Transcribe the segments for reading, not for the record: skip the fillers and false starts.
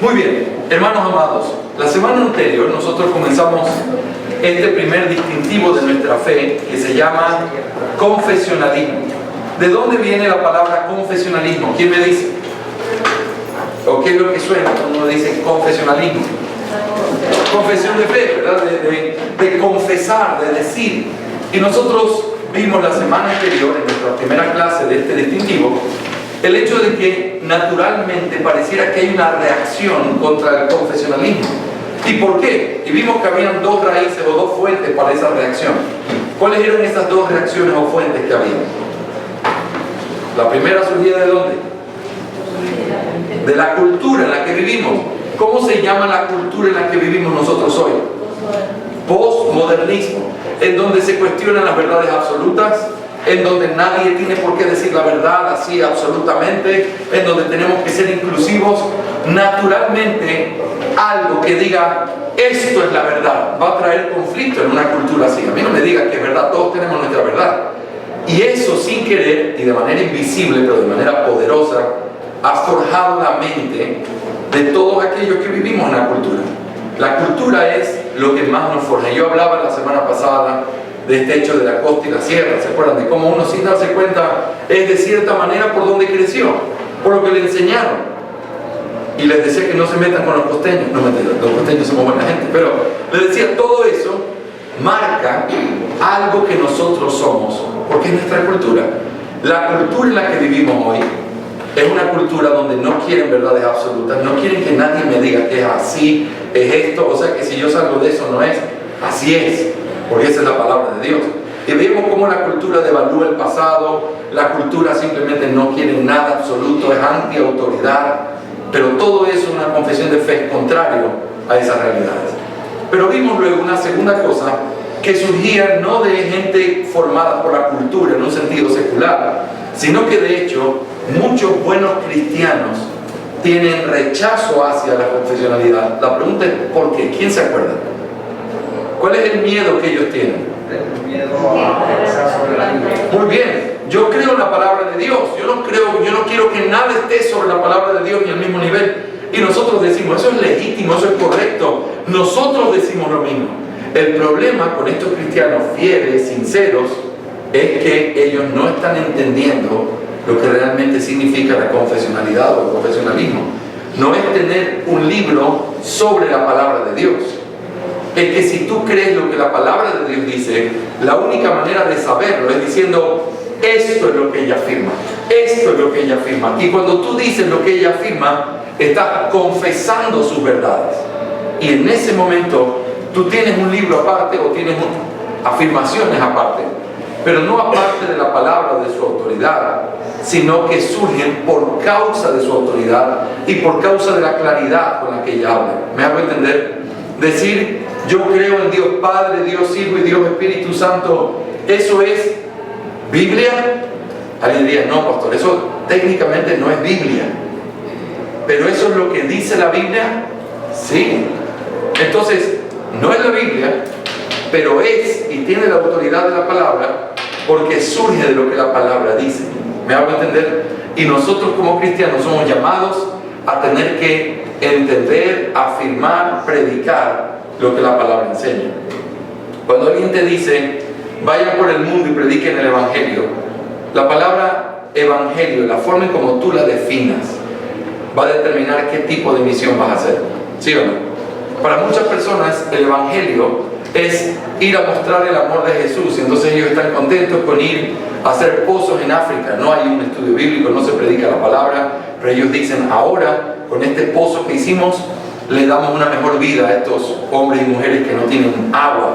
Muy bien, hermanos amados, la semana anterior nosotros comenzamos este primer distintivo de nuestra fe que se llama confesionalismo. ¿De dónde viene la palabra confesionalismo? ¿Quién me dice? ¿O qué es lo que suena cuando uno dice confesionalismo? Confesión de fe, ¿verdad? De confesar, de decir. Y nosotros vimos la semana anterior, en nuestra primera clase de este distintivo, el hecho de que naturalmente pareciera que hay una reacción contra el confesionalismo. ¿Y por qué? Y vimos que habían dos raíces o dos fuentes para esa reacción. ¿Cuáles eran esas dos reacciones o fuentes que había? La primera surgía ¿de dónde? De la cultura en la que vivimos. ¿Cómo se llama la cultura en la que vivimos nosotros hoy? Postmodernismo, en donde se cuestionan las verdades absolutas, en donde nadie tiene por qué decir la verdad así absolutamente, en donde tenemos que ser inclusivos. Naturalmente, algo que diga esto es la verdad va a traer conflicto en una cultura así. A mí no me diga que es verdad, todos tenemos nuestra verdad. Y eso sin querer y de manera invisible, pero de manera poderosa, ha forjado la mente de todos aquellos que vivimos en la cultura. La cultura es lo que más nos forja. Yo hablaba la semana pasada de este hecho de la costa y la sierra, ¿se acuerdan? De cómo uno sin darse cuenta es de cierta manera por donde creció, por lo que le enseñaron. Y les decía que no se metan con los costeños, no mentira, los costeños somos buena gente, pero les decía, todo eso marca algo que nosotros somos, porque es nuestra cultura. La cultura en la que vivimos hoy es una cultura donde no quieren verdades absolutas, no quieren que nadie me diga que es así, es esto, o sea que si yo salgo de eso no es, así es, porque esa es la palabra de Dios. Y vemos cómo la cultura devalúa el pasado, la cultura simplemente no quiere nada absoluto, es anti-autoridad, pero todo eso es una confesión de fe contrario a esas realidades. Pero vimos luego una segunda cosa que surgía no de gente formada por la cultura en un sentido secular, sino que de hecho muchos buenos cristianos tienen rechazo hacia la confesionalidad. La pregunta es ¿por qué? ¿Quién se acuerda? ¿Cuál es el miedo que ellos tienen? El miedo a pensar sobre la Biblia. Muy bien, yo creo en la palabra de Dios. Yo no quiero que nada esté sobre la palabra de Dios ni al mismo nivel. Y nosotros decimos, eso es legítimo, eso es correcto. Nosotros decimos lo mismo. El problema con estos cristianos fieles, sinceros, es que ellos no están entendiendo lo que realmente significa la confesionalidad o el confesionalismo. No es tener un libro sobre la palabra de Dios. Es que si tú crees lo que la palabra de Dios dice, la única manera de saberlo es diciendo esto es lo que ella afirma, esto es lo que ella afirma. Y cuando tú dices lo que ella afirma, estás confesando sus verdades. Y en ese momento tú tienes un libro aparte o tienes afirmaciones aparte, pero no aparte de la palabra de su autoridad, sino que surgen por causa de su autoridad y por causa de la claridad con la que ella habla. ¿Me hago entender? Decir yo creo en Dios Padre, Dios Hijo y Dios Espíritu Santo, ¿eso es Biblia? Alguien diría, no pastor, eso técnicamente no es Biblia, pero eso es lo que dice la Biblia. Sí. Entonces no es la Biblia, pero es y tiene la autoridad de la palabra porque surge de lo que la palabra dice. ¿Me hago entender? Y nosotros como cristianos somos llamados a tener que entender, afirmar, predicar lo que la palabra enseña. Cuando alguien te dice vayan por el mundo y prediquen el evangelio, la palabra evangelio, la forma en como tú la definas, va a determinar qué tipo de misión vas a hacer. ¿Sí o no? Para muchas personas el evangelio es ir a mostrar el amor de Jesús, y entonces ellos están contentos con ir a hacer pozos en África. No hay un estudio bíblico, no se predica la palabra, pero ellos dicen ahora con este pozo que hicimos le damos una mejor vida a estos hombres y mujeres que no tienen agua.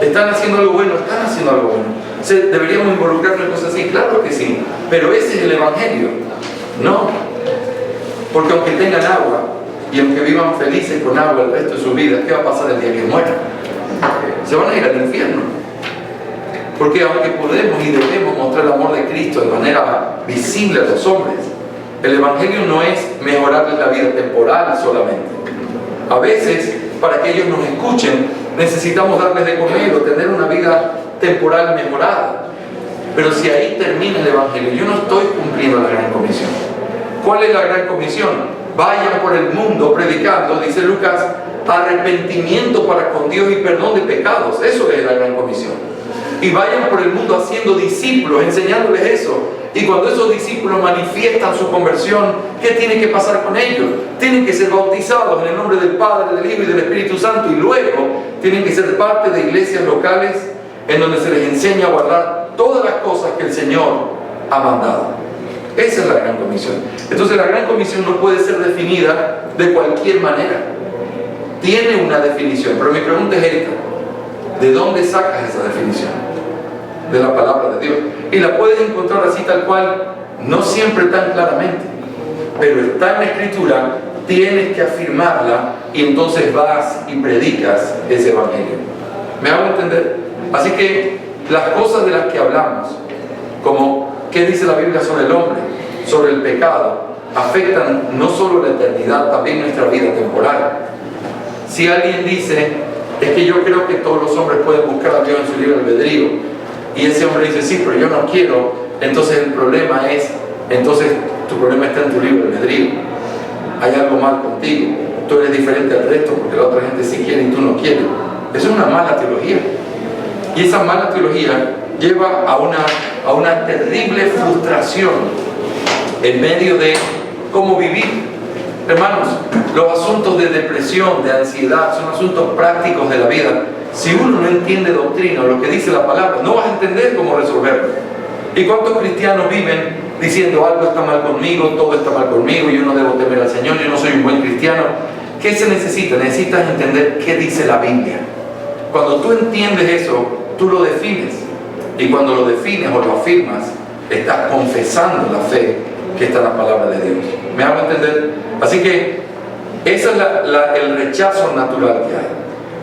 ¿Están haciendo algo bueno? Están haciendo algo bueno. ¿Deberíamos involucrarnos en cosas así? Claro que sí, pero ese es el evangelio. No, porque aunque tengan agua y aunque vivan felices con agua el resto de su vida, ¿qué va a pasar el día que mueran? Se van a ir al infierno. Porque aunque podemos y debemos mostrar el amor de Cristo de manera visible a los hombres, el evangelio no es mejorarles la vida temporal solamente. A veces, para que ellos nos escuchen, necesitamos darles de comer o tener una vida temporal mejorada. Pero si ahí termina el evangelio, yo no estoy cumpliendo la gran comisión. ¿Cuál es la gran comisión? vayan por el mundo predicando, dice Lucas, arrepentimiento para con Dios y perdón de pecados. Eso es la gran comisión. Y vayan por el mundo haciendo discípulos, enseñándoles eso. Y cuando esos discípulos manifiestan su conversión, ¿qué tiene que pasar con ellos? Tienen que ser bautizados en el nombre del Padre, del Hijo y del Espíritu Santo, y luego tienen que ser parte de iglesias locales en donde se les enseña a guardar todas las cosas que el Señor ha mandado. Esa es la gran comisión. Entonces la gran comisión no puede ser definida de cualquier manera. Tiene una definición, pero mi pregunta es esta: ¿de dónde sacas esa definición? De la palabra de Dios. Y la puedes encontrar así tal cual, no siempre tan claramente, pero está en la Escritura, tienes que afirmarla y entonces vas y predicas ese evangelio. ¿Me hago entender? Así que las cosas de las que hablamos, como qué dice la Biblia sobre el hombre, sobre el pecado, afectan no solo la eternidad, también nuestra vida temporal. Si alguien dice, es que yo creo que todos los hombres pueden buscar a Dios en su libre albedrío, y ese hombre dice, sí, pero yo no quiero, entonces el problema es, entonces tu problema está en tu libre albedrío. Hay algo mal contigo, tú eres diferente al resto porque la otra gente sí quiere y tú no quieres. Eso es una mala teología. Y esa mala teología lleva a una terrible frustración en medio de cómo vivir. Hermanos, los asuntos de depresión, de ansiedad, son asuntos prácticos de la vida. Si uno no entiende doctrina, lo que dice la palabra, no vas a entender cómo resolverlo. ¿Y cuántos cristianos viven diciendo algo está mal conmigo, todo está mal conmigo, yo no debo temer al Señor, yo no soy un buen cristiano? ¿Qué se necesita? Necesitas entender qué dice la Biblia. Cuando tú entiendes eso, tú lo defines. Y cuando lo defines o lo afirmas, estás confesando la fe que está en la palabra de Dios. ¿Me hago entender? Así que ese es el rechazo natural que hay.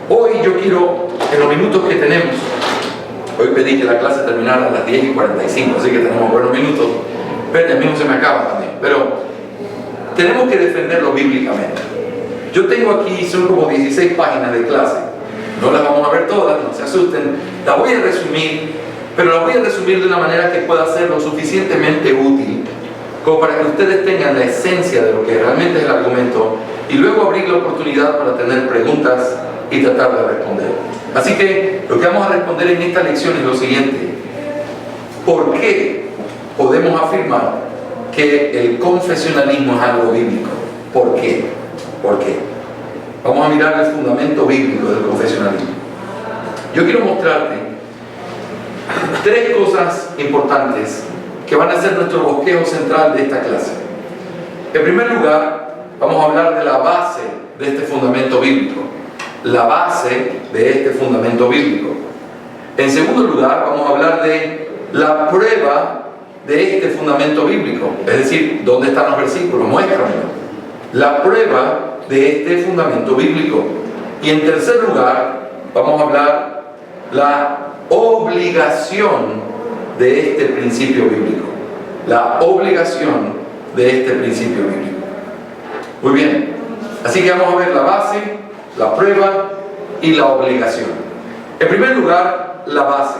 Hoy yo quiero, en los minutos que tenemos, hoy pedí que la clase terminara a las 10:45, así que tenemos buenos minutos, pero el mismo se me acaba también, pero tenemos que defenderlo bíblicamente. Yo tengo aquí, son como 16 páginas de clase, no las vamos a ver todas, no se asusten, las voy a resumir, pero las voy a resumir de una manera que pueda ser lo suficientemente útil como para que ustedes tengan la esencia de lo que realmente es el argumento y luego abrir la oportunidad para tener preguntas y tratar de responder. Así que lo que vamos a responder en esta lección es lo siguiente: ¿por qué podemos afirmar que el confesionalismo es algo bíblico? ¿Por qué? ¿Por qué? Vamos a mirar el fundamento bíblico del confesionalismo. Yo quiero mostrarte tres cosas importantes que van a ser nuestro bosquejo central de esta clase. En primer lugar, vamos a hablar de la base de este fundamento bíblico. La base de este fundamento bíblico. En segundo lugar, vamos a hablar de la prueba de este fundamento bíblico. Es decir, ¿dónde están los versículos? Muéstramelo. La prueba de este fundamento bíblico. Y en tercer lugar, vamos a hablar la obligación de este principio bíblico. La obligación de este principio bíblico. Muy bien. Así que vamos a ver la base, la prueba y la obligación. En primer lugar, la base.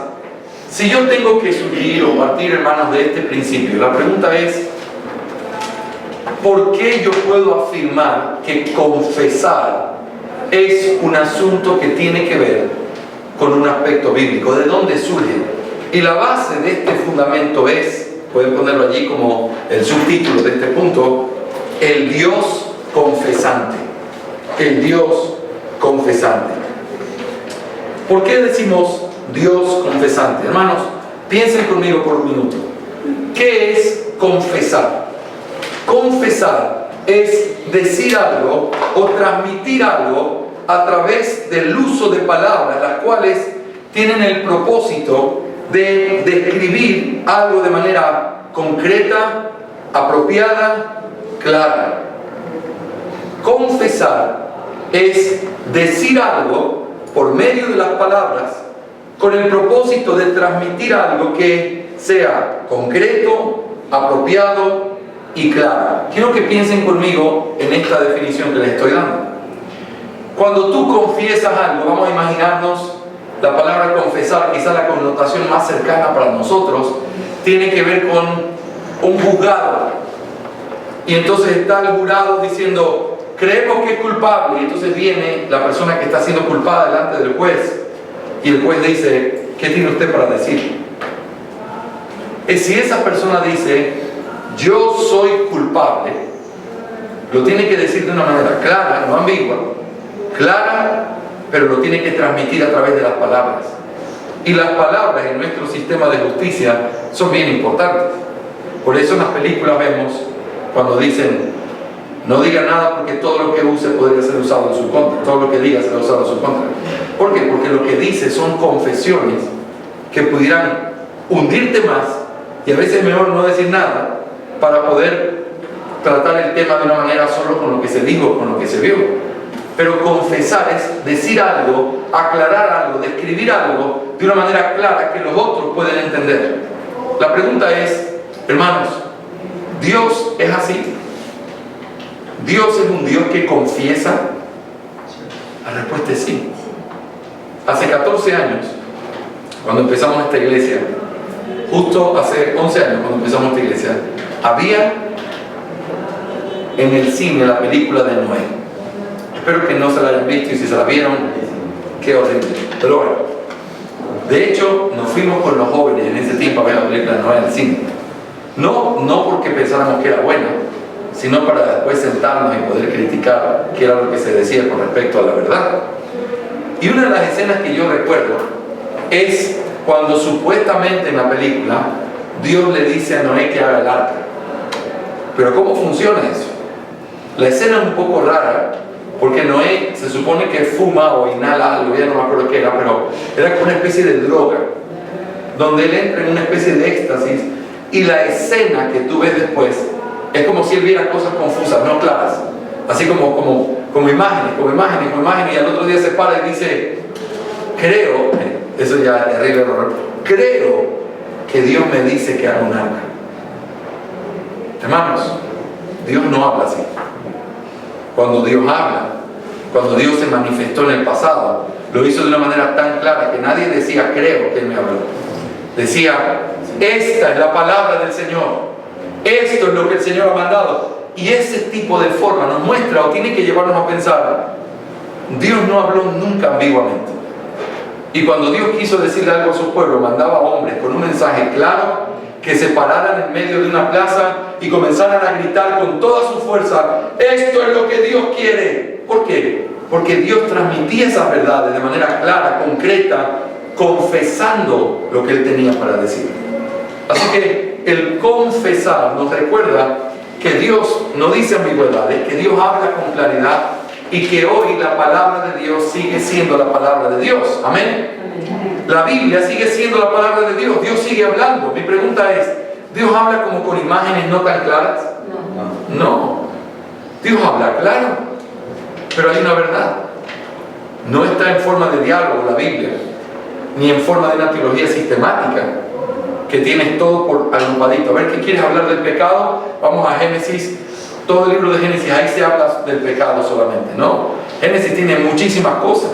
Si yo tengo que subir o partir, hermanos, de este principio, la pregunta es: ¿por qué yo puedo afirmar que confesar es un asunto que tiene que ver con un aspecto bíblico? ¿De dónde surge? Y la base de este fundamento es, pueden ponerlo allí como el subtítulo de este punto, el Dios confesante. El Dios confesante. ¿Por qué decimos Dios confesante? Hermanos, piensen conmigo por un minuto. ¿Qué es confesar? Confesar es decir algo o transmitir algo a través del uso de palabras, las cuales tienen el propósito de describir algo de manera concreta, apropiada, clara. Confesar es decir algo por medio de las palabras con el propósito de transmitir algo que sea concreto, apropiado y claro. Quiero que piensen conmigo en esta definición que les estoy dando. Cuando tú confiesas algo, vamos a imaginarnos la palabra confesar, quizás la connotación más cercana para nosotros tiene que ver con un juzgado. Y entonces está el jurado diciendo, creemos que es culpable. Y entonces viene la persona que está siendo culpada delante del juez. Y el juez dice, ¿qué tiene usted para decir? Si esa persona dice, yo soy culpable, lo tiene que decir de una manera clara, no ambigua, clara, pero lo tiene que transmitir a través de las palabras. Y las palabras en nuestro sistema de justicia son bien importantes. Por eso en las películas vemos cuando dicen, no diga nada porque todo lo que use podría ser usado en su contra, todo lo que diga será usado en su contra. ¿Por qué? Porque lo que dice son confesiones que pudieran hundirte más, y a veces es mejor no decir nada para poder tratar el tema de una manera solo con lo que se dijo, con lo que se vio. Pero confesar es decir algo, aclarar algo, describir algo de una manera clara que los otros pueden entender. La pregunta es, hermanos, ¿Dios es así? ¿Dios es un Dios que confiesa? La respuesta es sí. Hace 14 años, cuando empezamos esta iglesia, justo hace 11 años cuando empezamos esta iglesia, había en el cine la película de Noé. Espero que no se la hayan visto, y si se la vieron, qué horrible. Pero bueno, de hecho nos fuimos con los jóvenes en ese tiempo a ver la película de Noé en el cine. No porque pensáramos que era buena, sino para después sentarnos y poder criticar qué era lo que se decía con respecto a la verdad. Y una de las escenas que yo recuerdo es cuando supuestamente en la película Dios le dice a Noé que haga el arca. Pero ¿cómo funciona eso? La escena es un poco rara, porque Noé se supone que fuma o inhala algo, ya no me acuerdo qué era, pero era como una especie de droga, donde él entra en una especie de éxtasis, y la escena que tú ves después es como si él viera cosas confusas, no claras, así como imágenes, y al otro día se para y dice, creo, eso ya es terrible error, creo que Dios me dice que haga un arca. Hermanos, Dios no habla así. Cuando Dios habla, cuando Dios se manifestó en el pasado, lo hizo de una manera tan clara que nadie decía, creo que Él me habló. Decía, esta es la palabra del Señor, esto es lo que el Señor ha mandado. Y ese tipo de forma nos muestra, o tiene que llevarnos a pensar, Dios no habló nunca ambiguamente. Y cuando Dios quiso decirle algo a su pueblo, mandaba hombres con un mensaje claro, que se pararan en medio de una plaza y comenzaran a gritar con toda su fuerza, esto es lo que Dios quiere. ¿Por qué? Porque Dios transmitía esas verdades de manera clara, concreta, confesando lo que Él tenía para decir. Así que el confesar nos recuerda que Dios no dice ambigüedades, que Dios habla con claridad, y que hoy la palabra de Dios sigue siendo la palabra de Dios. Amén. La Biblia sigue siendo la palabra de Dios. Dios sigue hablando. Mi pregunta es, ¿Dios habla como con imágenes no tan claras? No. Dios habla claro, pero hay una verdad. No está en forma de diálogo la Biblia, ni en forma de una teología sistemática que tienes todo por agrupadito. A ver, ¿qué quieres hablar del pecado? Vamos a Génesis. Todo el libro de Génesis, ahí se habla del pecado solamente, ¿no? Génesis tiene muchísimas cosas.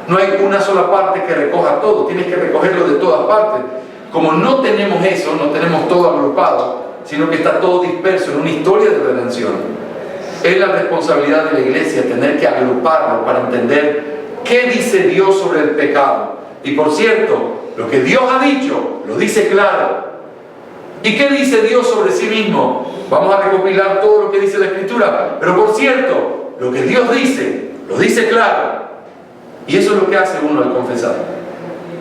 No hay una sola parte que recoja todo, tienes que recogerlo de todas partes. Como no tenemos eso, no tenemos todo agrupado, sino que está todo disperso en una historia de redención. Es la responsabilidad de la iglesia tener que agruparlo para entender qué dice Dios sobre el pecado. Y por cierto, lo que Dios ha dicho, lo dice claro. ¿Y qué dice Dios sobre sí mismo? Vamos a recopilar todo lo que dice la Escritura. Pero por cierto, lo que Dios dice, lo dice claro. Y eso es lo que hace uno al confesar.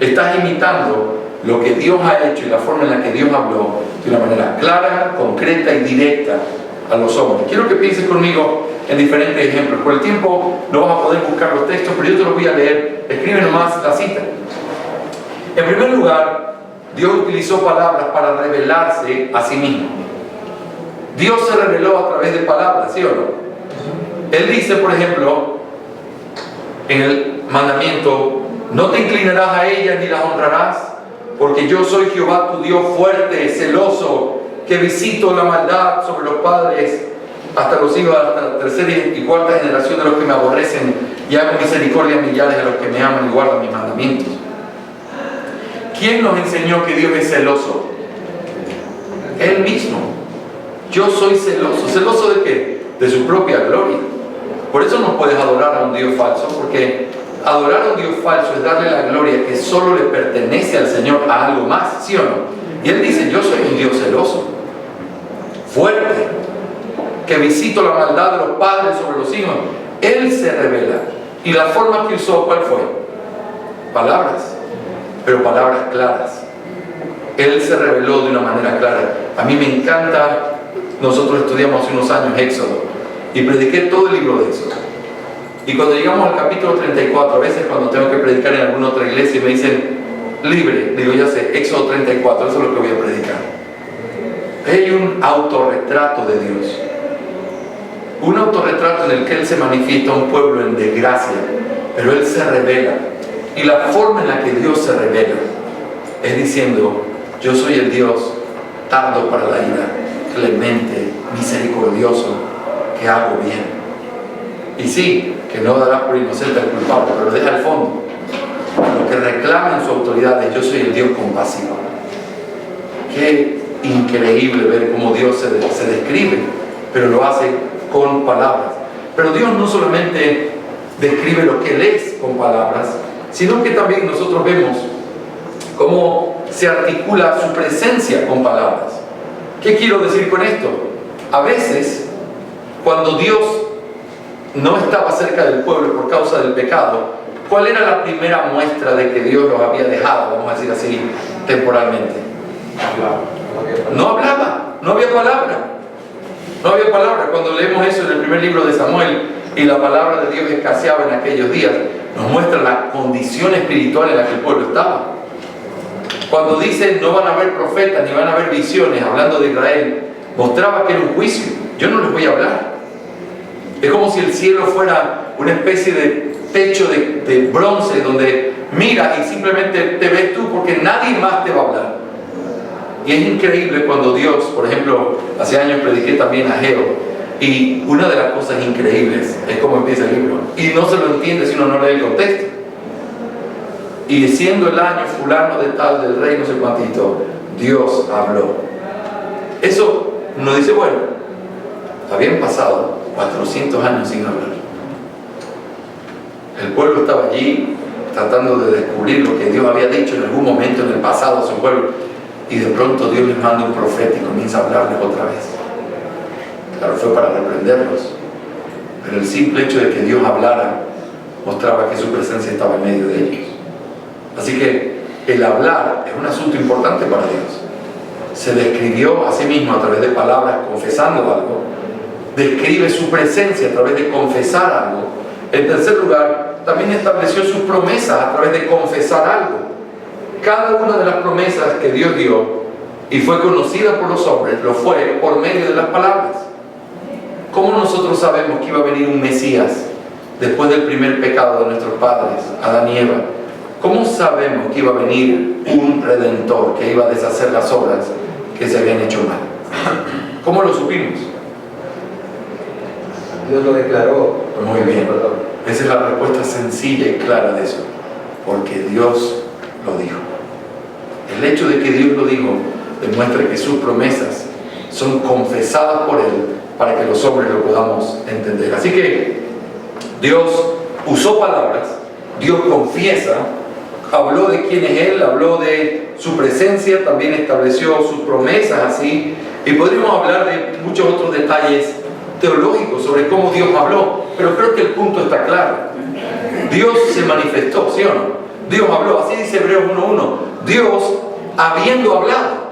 Estás imitando lo que Dios ha hecho y la forma en la que Dios habló de una manera clara, concreta y directa a los hombres. Quiero que pienses conmigo en diferentes ejemplos. Por el tiempo no vas a poder buscar los textos, pero yo te los voy a leer. Escribe nomás la cita. En primer lugar, Dios utilizó palabras para revelarse a sí mismo. Dios se reveló a través de palabras, ¿sí o no? Él dice, por ejemplo, en el mandamiento, no te inclinarás a ellas ni las honrarás, porque yo soy Jehová tu Dios fuerte, celoso, que visito la maldad sobre los padres hasta los hijos, hasta la tercera y cuarta generación de los que me aborrecen, y hago misericordia a millares de los que me aman y guardan mis mandamientos. ¿Quién nos enseñó que Dios es celoso? Él mismo. Yo soy celoso. ¿Celoso de qué? De su propia gloria. Por eso no puedes adorar a un Dios falso, porque adorar a un Dios falso es darle la gloria que solo le pertenece al Señor a algo más, ¿sí o no? Y Él dice, yo soy un Dios celoso, fuerte, que visito la maldad de los padres sobre los hijos. Él se revela. Y la forma que usó, ¿cuál fue? Palabras, pero palabras claras. Él se reveló de una manera clara. A mí me encanta, nosotros estudiamos hace unos años Éxodo, y prediqué todo el libro de Éxodo. Y cuando llegamos al capítulo 34, a veces cuando tengo que predicar en alguna otra iglesia me dicen, libre, digo, ya sé, Éxodo 34, eso es lo que voy a predicar. Hay un autorretrato de Dios. Un autorretrato en el que Él se manifiesta a un pueblo en desgracia, pero Él se revela. Y la forma en la que Dios se revela es diciendo, yo soy el Dios tardo para la ira, clemente, misericordioso, que hago bien. Y sí, que no dará por inocente al culpable, pero deja el fondo. Lo que reclama en su autoridad es, yo soy el Dios compasivo. Qué increíble ver cómo Dios se describe, pero lo hace con palabras. Pero Dios no solamente describe lo que Él es con palabras, sino que también nosotros vemos cómo se articula su presencia con palabras. ¿Qué quiero decir con esto? A veces, cuando Dios no estaba cerca del pueblo por causa del pecado, ¿cuál era la primera muestra de que Dios los había dejado, vamos a decir así, temporalmente? No hablaba, no había palabra. No había palabra. Cuando leemos eso en el primer libro de Samuel y la palabra de Dios escaseaba en aquellos días, nos muestra la condición espiritual en la que el pueblo estaba. Cuando dice no van a haber profetas ni van a haber visiones, hablando de Israel, mostraba que era un juicio. Yo no les voy a hablar. Es como si el cielo fuera una especie de techo de bronce donde miras y simplemente te ves tú porque nadie más te va a hablar. Y es increíble cuando Dios, por ejemplo, hace años prediqué también a Ageo, y una de las cosas increíbles es cómo empieza el libro. Y no se lo entiende si uno no lee el contexto. Y siendo el año fulano de tal del rey, no sé cuántito, Dios habló. Eso nos dice, bueno, habían pasado 400 años sin hablar. El pueblo estaba allí tratando de descubrir lo que Dios había dicho en algún momento en el pasado a su pueblo, y de pronto Dios les manda un profeta y comienza a hablarles otra vez. Claro, fue para reprenderlos, pero el simple hecho de que Dios hablara mostraba que su presencia estaba en medio de ellos. Así que el hablar es un asunto importante para Dios. Se describió a sí mismo a través de palabras confesando algo, describe su presencia a través de confesar algo. En tercer lugar, también estableció sus promesas a través de confesar algo. Cada una de las promesas que Dios dio y fue conocida por los hombres, lo fue por medio de las palabras. ¿Cómo nosotros sabemos que iba a venir un Mesías después del primer pecado de nuestros padres, Adán y Eva? ¿Cómo sabemos que iba a venir un Redentor que iba a deshacer las obras que se habían hecho mal? ¿Cómo lo supimos? Dios lo declaró. Muy bien. Esa es la respuesta sencilla y clara de eso. Porque Dios lo dijo. El hecho de que Dios lo dijo demuestra que sus promesas son confesadas por Él para que los hombres lo podamos entender. Así que Dios usó palabras, Dios confiesa, habló de quién es Él, habló de su presencia, también estableció sus promesas así, y podríamos hablar de muchos otros detalles teológicos sobre cómo Dios habló, pero creo que el punto está claro. Dios se manifestó, ¿sí o no? Dios habló, así dice Hebreos 1:1. Dios, habiendo hablado,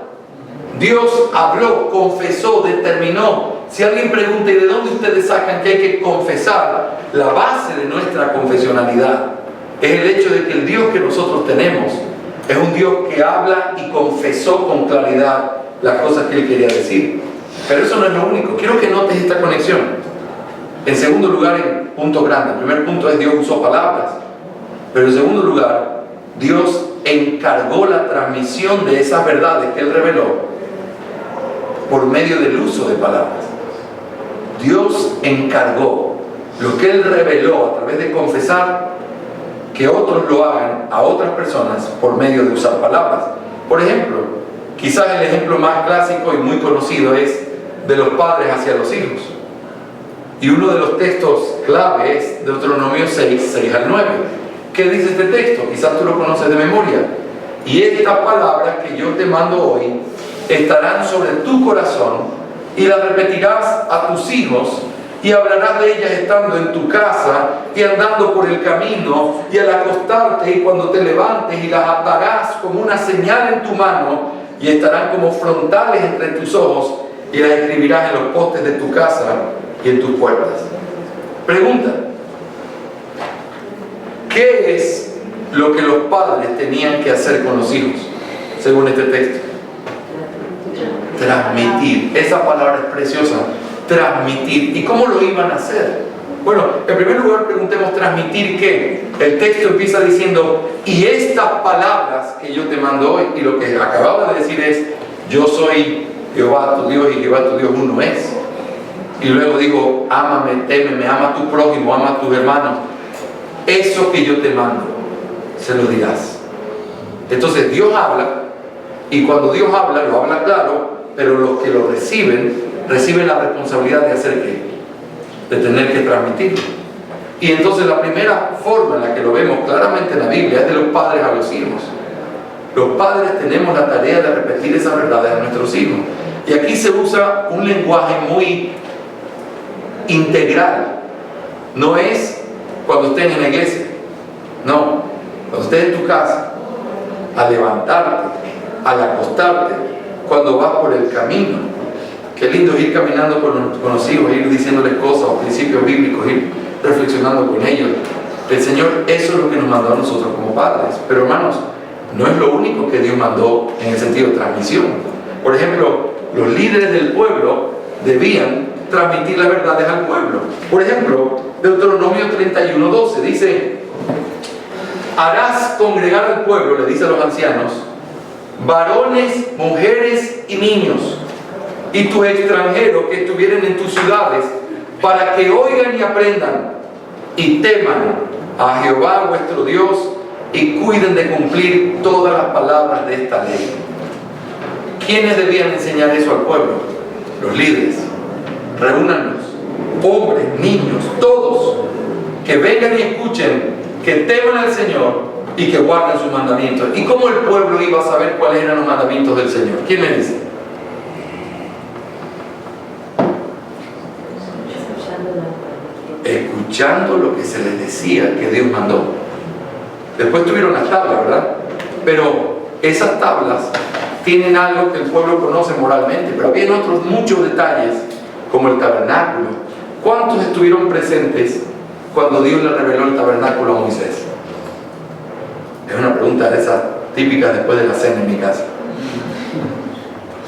Dios habló, confesó, determinó. Si alguien pregunta, ¿y de dónde ustedes sacan que hay que confesar? La base de nuestra confesionalidad es el hecho de que el Dios que nosotros tenemos es un Dios que habla y confesó con claridad las cosas que Él quería decir. Pero eso no es lo único. Quiero que notes esta conexión. En segundo lugar, en punto grande. El primer punto es Dios usó palabras. Pero en segundo lugar, Dios encargó la transmisión de esas verdades que Él reveló por medio del uso de palabras. Dios encargó lo que Él reveló a través de confesar, que otros lo hagan a otras personas por medio de usar palabras. Por ejemplo, quizás el ejemplo más clásico y muy conocido es de los padres hacia los hijos. Y uno de los textos clave es Deuteronomio 6 al 9. ¿Qué dice este texto? Quizás tú lo conoces de memoria. Y estas palabras que yo te mando hoy estarán sobre tu corazón, y las repetirás a tus hijos, y hablarás de ellas estando en tu casa y andando por el camino y al acostarte y cuando te levantes, y las atarás como una señal en tu mano y estarán como frontales entre tus ojos, y las escribirás en los postes de tu casa y en tus puertas. Pregunta: ¿qué es lo que los padres tenían que hacer con los hijos según este texto? Transmitir. Esa palabra es preciosa. Transmitir. ¿Y cómo lo iban a hacer? Bueno, en primer lugar preguntemos: ¿transmitir qué? El texto empieza diciendo: y estas palabras que yo te mando hoy. Y lo que acababa de decir es: yo soy Jehová tu Dios, y Jehová tu Dios uno es. Y luego digo: ámame, témeme, ama a tu prójimo, ama a tus hermanos. Eso que yo te mando, se lo dirás. Entonces Dios habla, y cuando Dios habla, lo habla claro, pero los que lo reciben la responsabilidad de hacer qué, de tener que transmitirlo. Y entonces la primera forma en la que lo vemos claramente en la Biblia es de los padres a los hijos. Los padres tenemos la tarea de repetir esas verdades a nuestros hijos. Y aquí se usa un lenguaje muy integral. No es cuando estén en la iglesia, no, cuando estés en tu casa, al levantarte, al acostarte, cuando vas por el camino. Qué lindo es ir caminando con los hijos, ir diciéndoles cosas o principios bíblicos, ir reflexionando con ellos. El Señor, eso es lo que nos mandó a nosotros como padres. Pero hermanos, no es lo único que Dios mandó en el sentido de transmisión. Por ejemplo, los líderes del pueblo debían transmitir las verdades al pueblo. Por ejemplo, Deuteronomio 31:12 dice: harás congregar al pueblo, le dice a los ancianos, varones, mujeres y niños, y tus extranjeros que estuvieren en tus ciudades, para que oigan y aprendan y teman a Jehová vuestro Dios, y cuiden de cumplir todas las palabras de esta ley. ¿Quiénes debían enseñar eso al pueblo? Los líderes. Reúnanlos, hombres, niños, todos, que vengan y escuchen, que teman al Señor y que guarden sus mandamientos. ¿Y cómo el pueblo iba a saber cuáles eran los mandamientos del Señor? ¿Quién me dice? Escuchando lo que se les decía que Dios mandó. Después tuvieron las tablas, ¿verdad? Pero esas tablas tienen algo que el pueblo conoce moralmente, pero había otros muchos detalles, como el tabernáculo. ¿Cuántos estuvieron presentes cuando Dios le reveló el tabernáculo a Moisés? Es una pregunta de esas típicas después de la cena en mi casa.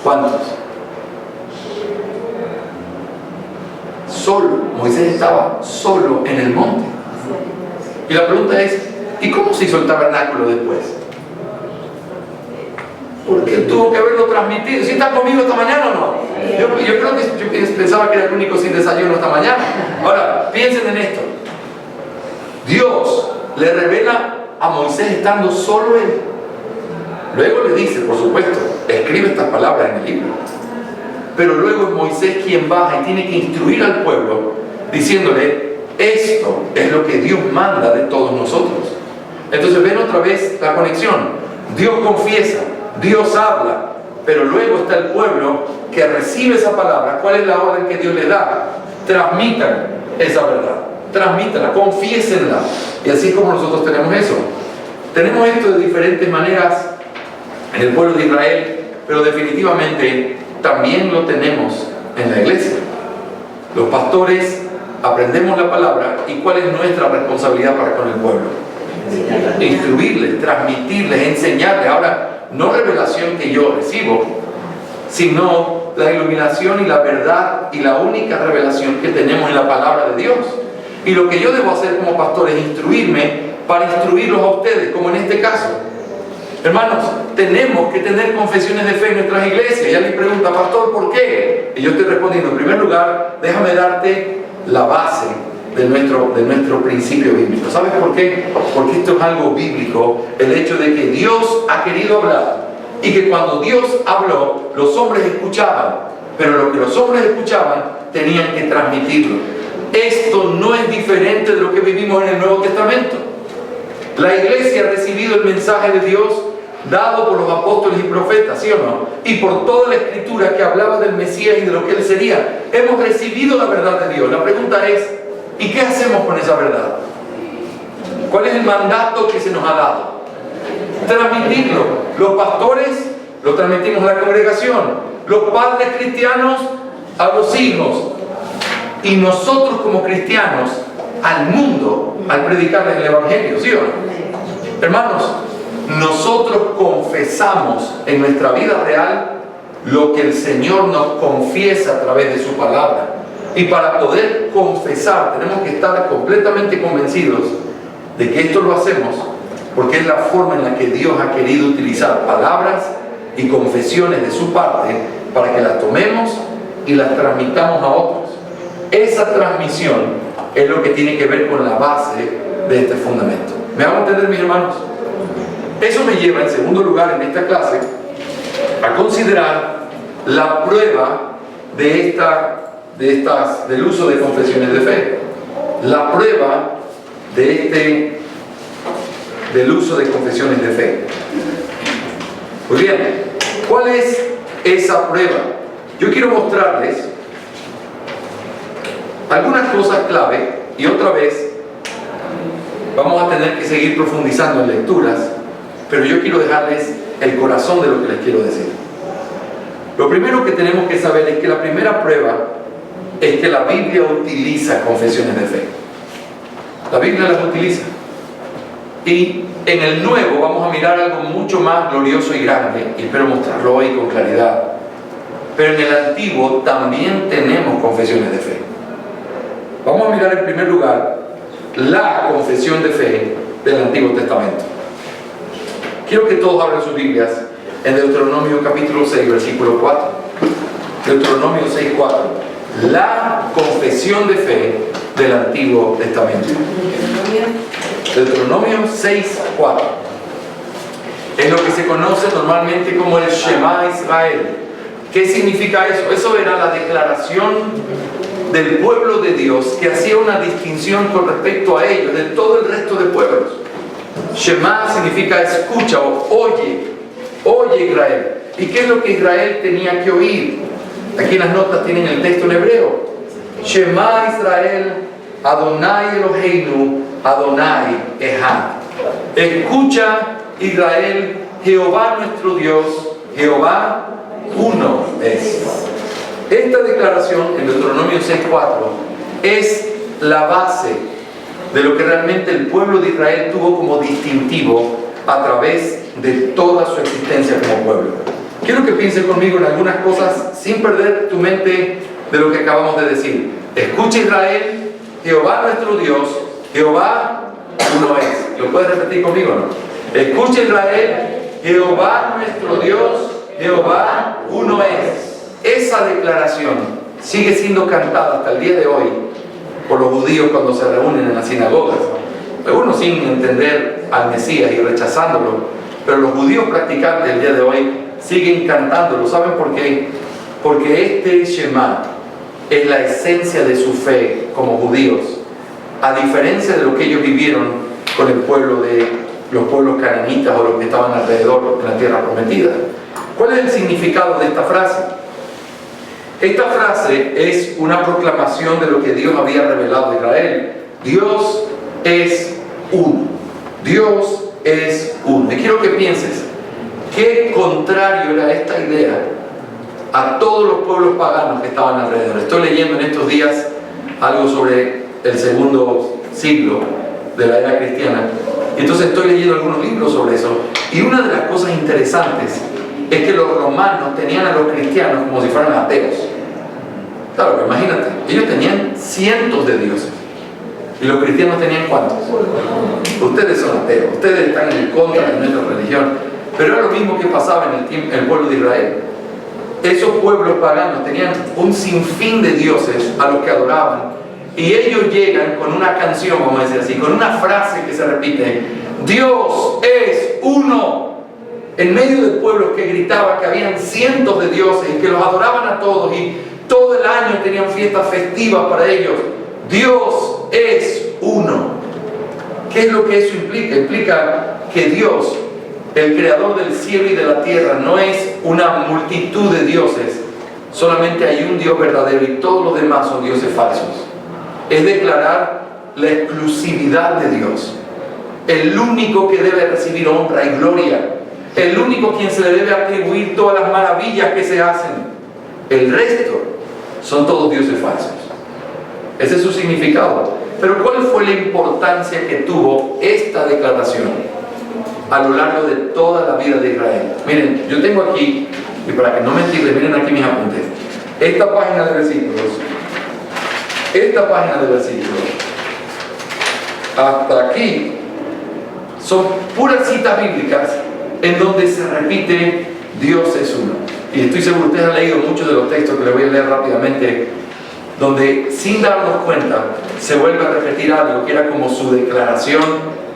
¿Cuántos? Solo. Moisés estaba solo en el monte. Y la pregunta es: ¿y cómo se hizo el tabernáculo después? Porque él tuvo que haberlo transmitido. ¿Sí están conmigo esta mañana o no? Yo creo que yo pensaba que era el único sin desayuno esta mañana. Ahora, piensen en esto. Dios le revela a Moisés estando solo él. Luego le dice, por supuesto, escribe estas palabras en el libro. Pero luego es Moisés quien baja y tiene que instruir al pueblo, diciéndole: esto es lo que Dios manda de todos nosotros. Entonces ven otra vez la conexión. Dios confiesa, Dios habla, pero luego está el pueblo que recibe esa palabra. ¿Cuál es la orden que Dios le da? Transmitan esa verdad, transmítanla, confiésenla. Y así como nosotros tenemos eso. Tenemos esto de diferentes maneras en el pueblo de Israel, pero definitivamente también lo tenemos en la iglesia. Los pastores aprendemos la palabra, y ¿cuál es nuestra responsabilidad para con el pueblo? Instruirles, transmitirles, enseñarles. Ahora, no revelación que yo recibo, sino la iluminación y la verdad y la única revelación que tenemos en la palabra de Dios. Y lo que yo debo hacer como pastor es instruirme para instruirlos a ustedes, como en este caso. Hermanos, tenemos que tener confesiones de fe en nuestras iglesias. Y alguien pregunta: pastor, ¿por qué? Y yo estoy respondiendo: en primer lugar, déjame darte la base de nuestro principio bíblico. ¿Sabes por qué? Porque esto es algo bíblico, el hecho de que Dios ha querido hablar, y que cuando Dios habló, los hombres escuchaban, pero lo que los hombres escuchaban tenían que transmitirlo. Esto no es diferente de lo que vivimos en el Nuevo Testamento. La iglesia ha recibido el mensaje de Dios dado por los apóstoles y profetas, ¿sí o no? Y por toda la escritura que hablaba del Mesías y de lo que Él sería. Hemos recibido la verdad de Dios. La pregunta es, ¿y qué hacemos con esa verdad? ¿Cuál es el mandato que se nos ha dado? Transmitirlo. Los pastores lo transmitimos a la congregación, los padres cristianos a los hijos, y nosotros como cristianos al mundo al predicarles el Evangelio, ¿sí o no? Hermanos, nosotros confesamos en nuestra vida real lo que el Señor nos confiesa a través de su palabra. Y para poder confesar tenemos que estar completamente convencidos de que esto lo hacemos porque es la forma en la que Dios ha querido utilizar palabras y confesiones de su parte para que las tomemos y las transmitamos a otros. Esa transmisión es lo que tiene que ver con la base de este fundamento. ¿Me hago entender, mis hermanos? Eso me lleva, en segundo lugar, en esta clase, a considerar la prueba del uso de confesiones de fe. La prueba del uso de confesiones de fe. Muy bien, ¿cuál es esa prueba? Yo quiero mostrarles algunas cosas clave, y otra vez vamos a tener que seguir profundizando en lecturas, pero yo quiero dejarles el corazón de lo que les quiero decir. Lo primero que tenemos que saber es que la primera prueba es que la Biblia utiliza confesiones de fe. La Biblia las utiliza. Y en el Nuevo vamos a mirar algo mucho más glorioso y grande, y espero mostrarlo hoy con claridad. Pero en el Antiguo también tenemos confesiones de fe. Vamos a mirar en primer lugar la confesión de fe del Antiguo Testamento. Quiero que todos abran sus Biblias en Deuteronomio capítulo 6, versículo 4. Deuteronomio 6, 4. La confesión de fe del Antiguo Testamento. Deuteronomio 6, 4. Es lo que se conoce normalmente como el Shema Israel. ¿Qué significa eso? Eso era la declaración del pueblo de Dios que hacía una distinción con respecto a ellos, de todo el resto de pueblos. Shema significa escucha o oye Israel. ¿Y qué es lo que Israel tenía que oír? Aquí en las notas tienen el texto en hebreo. Shema Israel, Adonai Eloheinu, Adonai Echad. Escucha Israel, Jehová nuestro Dios, Jehová uno es. Esta declaración en Deuteronomio 6:4 es la base de lo que realmente el pueblo de Israel tuvo como distintivo a través de toda su existencia como pueblo. Quiero que pienses conmigo en algunas cosas sin perder tu mente de lo que acabamos de decir. Escucha Israel, Jehová nuestro Dios, Jehová uno es. ¿Lo puedes repetir conmigo o no? Escucha Israel, Jehová nuestro Dios, Jehová uno es. Esa declaración sigue siendo cantada hasta el día de hoy por los judíos cuando se reúnen en las sinagogas. Algunos sin entender al Mesías y rechazándolo, pero los judíos practicantes del día de hoy siguen cantándolo. ¿Saben por qué? Porque este Shema es la esencia de su fe como judíos, a diferencia de lo que ellos vivieron con el pueblo de los pueblos cananitas o los que estaban alrededor de la tierra prometida. ¿Cuál es el significado de esta frase? Esta frase es una proclamación de lo que Dios había revelado a Israel. Dios es uno. Dios es uno. Y quiero que pienses, qué contrario era esta idea a todos los pueblos paganos que estaban alrededor. Estoy leyendo en estos días algo sobre el segundo siglo de la era cristiana. Y entonces estoy leyendo algunos libros sobre eso. Y una de las cosas interesantes es que los romanos tenían a los cristianos como si fueran ateos. Claro, imagínate, ellos tenían cientos de dioses. ¿Y los cristianos tenían cuántos? Ustedes son ateos, ustedes están en contra de nuestra religión. Pero era lo mismo que pasaba en el pueblo de Israel. Esos pueblos paganos tenían un sinfín de dioses a los que adoraban. Y ellos llegan con una canción, vamos a decir así, con una frase que se repite: Dios es uno. en medio de pueblos que gritaban que habían cientos de dioses y que los adoraban a todos y todo el año tenían fiestas festivas para ellos. Dios es uno. ¿Qué es lo que eso implica? Implica que Dios, el creador del cielo y de la tierra, no es una multitud de dioses. Solamente hay un Dios verdadero y todos los demás son dioses falsos. Es declarar la exclusividad de Dios. El único que debe recibir honra y gloria. El único quien se le debe atribuir todas las maravillas que se hacen. El resto son todos dioses falsos. Ese es su significado. Pero ¿cuál fue la importancia que tuvo esta declaración a lo largo de toda la vida de Israel? Miren, yo tengo aquí, y para que no me entiendan, miren aquí mis apuntes. Esta página de versículos, hasta aquí, son puras citas bíblicas en donde se repite Dios es uno. Y estoy seguro que ustedes han leído muchos de los textos que les voy a leer rápidamente, donde sin darnos cuenta se vuelve a repetir algo que era como su declaración,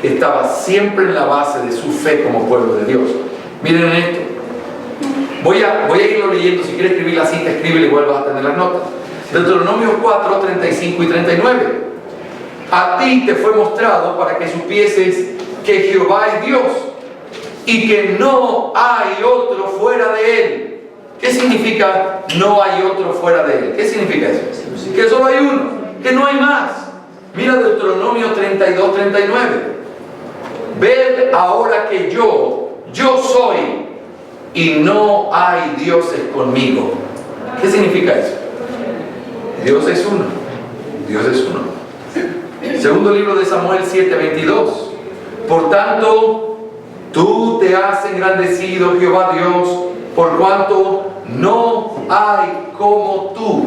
que estaba siempre en la base de su fe como pueblo de Dios. Miren esto. Voy a irlo leyendo. Si quieres escribir la cita, escríbele y vuelvas a tener las notas. Deuteronomio 4, 35 y 39. A ti te fue mostrado para que supieses que Jehová es Dios y que no hay otro fuera de Él. ¿Qué significa no hay otro fuera de Él? ¿Qué significa eso? Que solo hay uno, que no hay más. Mira Deuteronomio 32, 39. Ved ahora que yo soy y no hay dioses conmigo. ¿Qué significa eso? Dios es uno. Dios es uno. Segundo libro de Samuel 7, 22. Por tanto, tú te has engrandecido, Jehová Dios, por cuanto no hay como tú,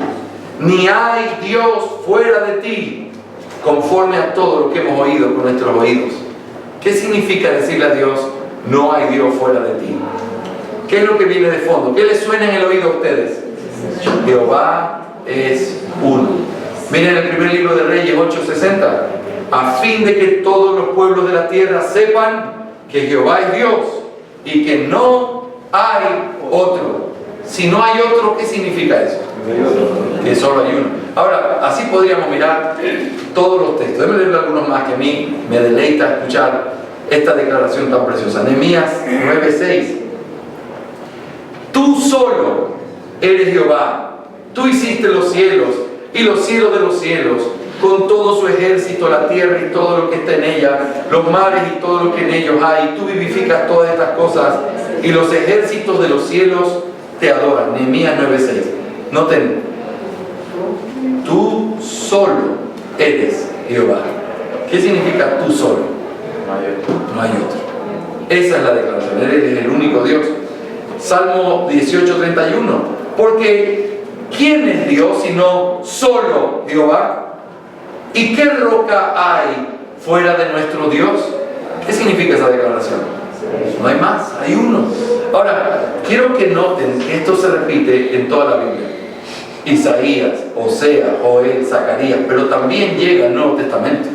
ni hay Dios fuera de ti, conforme a todo lo que hemos oído con nuestros oídos. ¿Qué significa decirle a Dios, no hay Dios fuera de ti? ¿Qué es lo que viene de fondo? ¿Qué les suena en el oído a ustedes? Jehová es uno. Miren el primer libro de Reyes 8:60. A fin de que todos los pueblos de la tierra sepan que Jehová es Dios y que no hay otro. Si no hay otro, ¿qué significa eso? Que solo hay uno. Ahora, así podríamos mirar todos los textos. Déjenme leer algunos más que a mí me deleita escuchar esta declaración tan preciosa. Nehemías 9:6. Tú solo eres Jehová. Tú hiciste los cielos y los cielos de los cielos, con todo su ejército, la tierra y todo lo que está en ella, los mares y todo lo que en ellos hay. Tú vivificas todas estas cosas y los ejércitos de los cielos te adoran. Nehemías 9:6. Noten, tú solo eres Jehová. ¿Qué significa tú solo? No hay otro. Esa es la declaración. Eres el único Dios. Salmo 18:31. Porque ¿quién es Dios sino solo Jehová? ¿Y qué roca hay fuera de nuestro Dios? ¿Qué significa esa declaración? No hay más, hay uno. Ahora, quiero que noten que esto se repite en toda la Biblia. Isaías, Oseas, Joel, Zacarías, pero también llega al Nuevo Testamento.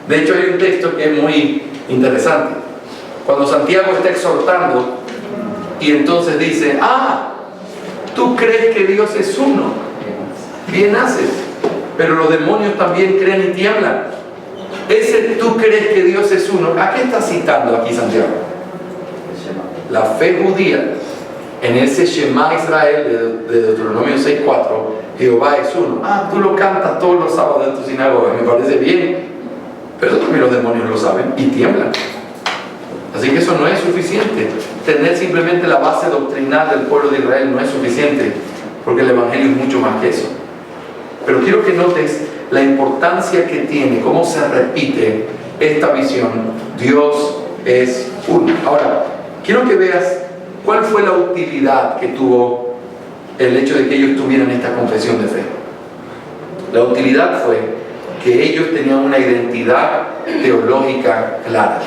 De hecho, hay un texto que es muy interesante. Cuando Santiago está exhortando y entonces dice, tú crees que Dios es uno. Bien haces. Pero los demonios también creen y tiemblan. Ese tú crees que Dios es uno. ¿A qué está citando aquí Santiago? La fe judía. En ese Shema Israel de Deuteronomio 6:4, Jehová es uno. Tú lo cantas todos los sábados en tu sinagoga, me parece bien. Pero también los demonios lo saben y tiemblan. Así que eso no es suficiente. Tener simplemente la base doctrinal del pueblo de Israel no es suficiente, porque el Evangelio es mucho más que eso. Pero quiero que notes la importancia que tiene, cómo se repite esta visión. Dios es uno. Ahora, quiero que veas cuál fue la utilidad que tuvo el hecho de que ellos tuvieran esta confesión de fe. La utilidad fue que ellos tenían una identidad teológica clara.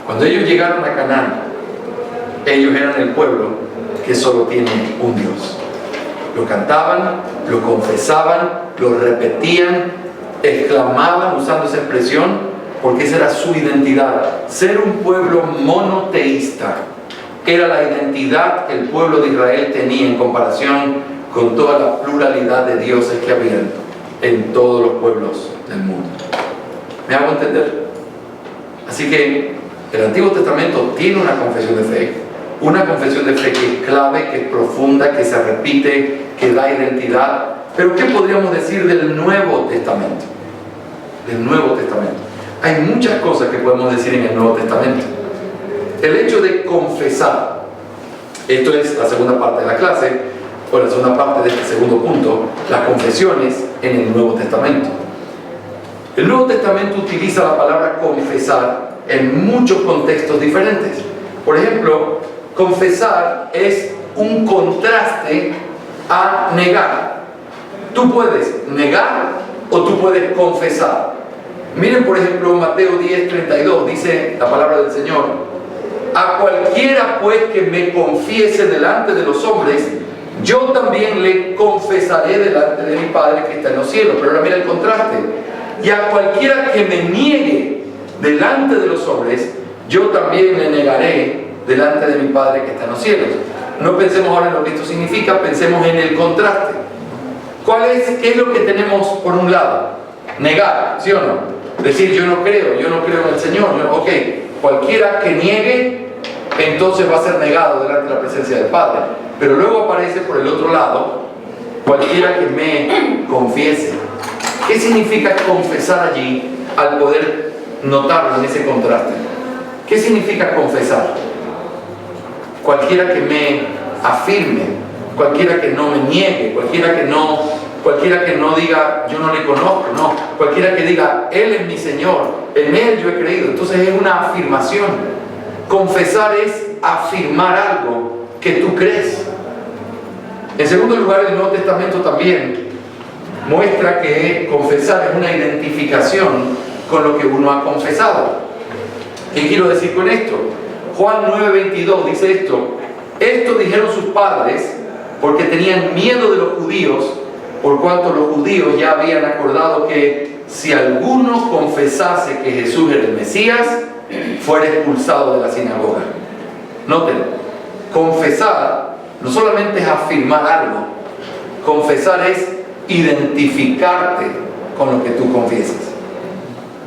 Cuando ellos llegaron a Canaán, ellos eran el pueblo que solo tiene un Dios. Lo cantaban, lo confesaban, lo repetían, exclamaban usando esa expresión, porque esa era su identidad. Ser un pueblo monoteísta era la identidad que el pueblo de Israel tenía en comparación con toda la pluralidad de dioses que había en todos los pueblos del mundo. ¿Me hago entender? Así que el Antiguo Testamento tiene una confesión de fe que es clave, que es profunda, que se repite, que da identidad. Pero ¿qué podríamos decir del Nuevo Testamento? Del Nuevo Testamento. Hay muchas cosas que podemos decir en el Nuevo Testamento. El hecho de confesar, esto es la segunda parte de la clase, o la segunda parte de este segundo punto, las confesiones en el Nuevo Testamento. El Nuevo Testamento utiliza la palabra confesar en muchos contextos diferentes. Por ejemplo, confesar es un contraste a negar. Tú puedes negar o tú puedes confesar. Miren, por ejemplo, Mateo 10:32, dice la palabra del Señor: a cualquiera pues que me confiese delante de los hombres, yo también le confesaré delante de mi Padre que está en los cielos. Pero ahora mira el contraste: y a cualquiera que me niegue delante de los hombres, yo también le negaré delante de mi Padre que está en los cielos. No pensemos ahora en lo que esto significa, pensemos en el contraste. ¿Qué es lo que tenemos por un lado? Negar, ¿sí o no? Decir yo no creo en el Señor. Ok, cualquiera que niegue, entonces va a ser negado delante de la presencia del Padre. Pero luego aparece por el otro lado, cualquiera que me confiese. ¿Qué significa confesar allí al poder notarlo en ese contraste? ¿Qué significa confesar? Cualquiera que me afirme, cualquiera que no me niegue, cualquiera que no diga yo no le conozco, no, cualquiera que diga Él es mi Señor, en Él yo he creído. Entonces es una afirmación. Confesar es afirmar algo que tú crees. En segundo lugar, el Nuevo Testamento también muestra que confesar es una identificación con lo que uno ha confesado. ¿Qué quiero decir con esto? Juan 9:22 dice esto: esto dijeron sus padres porque tenían miedo de los judíos, por cuanto los judíos ya habían acordado que si alguno confesase que Jesús era el Mesías, fuera expulsado de la sinagoga. Noten, confesar no solamente es afirmar algo, confesar es identificarte con lo que tú confiesas.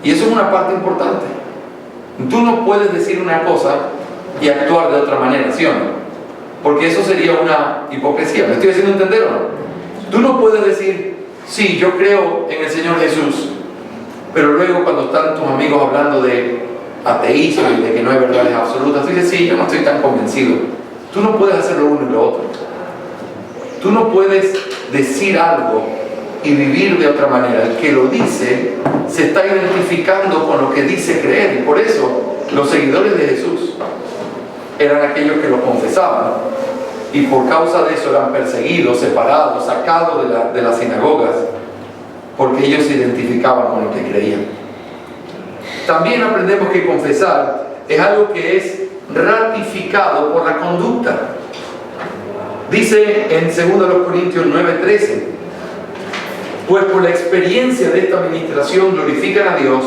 Y eso es una parte importante. Tú no puedes decir una cosa y actuar de otra manera, ¿sí o no? Porque eso sería una hipocresía. ¿Me estoy haciendo entender o no? Tú no puedes decir, sí, yo creo en el Señor Jesús, pero luego cuando están tus amigos hablando de ateísmo y de que no hay verdades absolutas, tú dices, sí, yo no estoy tan convencido. Tú no puedes hacer lo uno y lo otro. Tú no puedes decir algo y vivir de otra manera. El que lo dice se está identificando con lo que dice creer, y por eso los seguidores de Jesús eran aquellos que lo confesaban, y por causa de eso eran perseguidos, separados, sacados de las sinagogas, porque ellos se identificaban con lo que creían. También aprendemos que confesar es algo que es ratificado por la conducta. Dice en 2 Corintios 9:13: pues por la experiencia de esta administración glorifican a Dios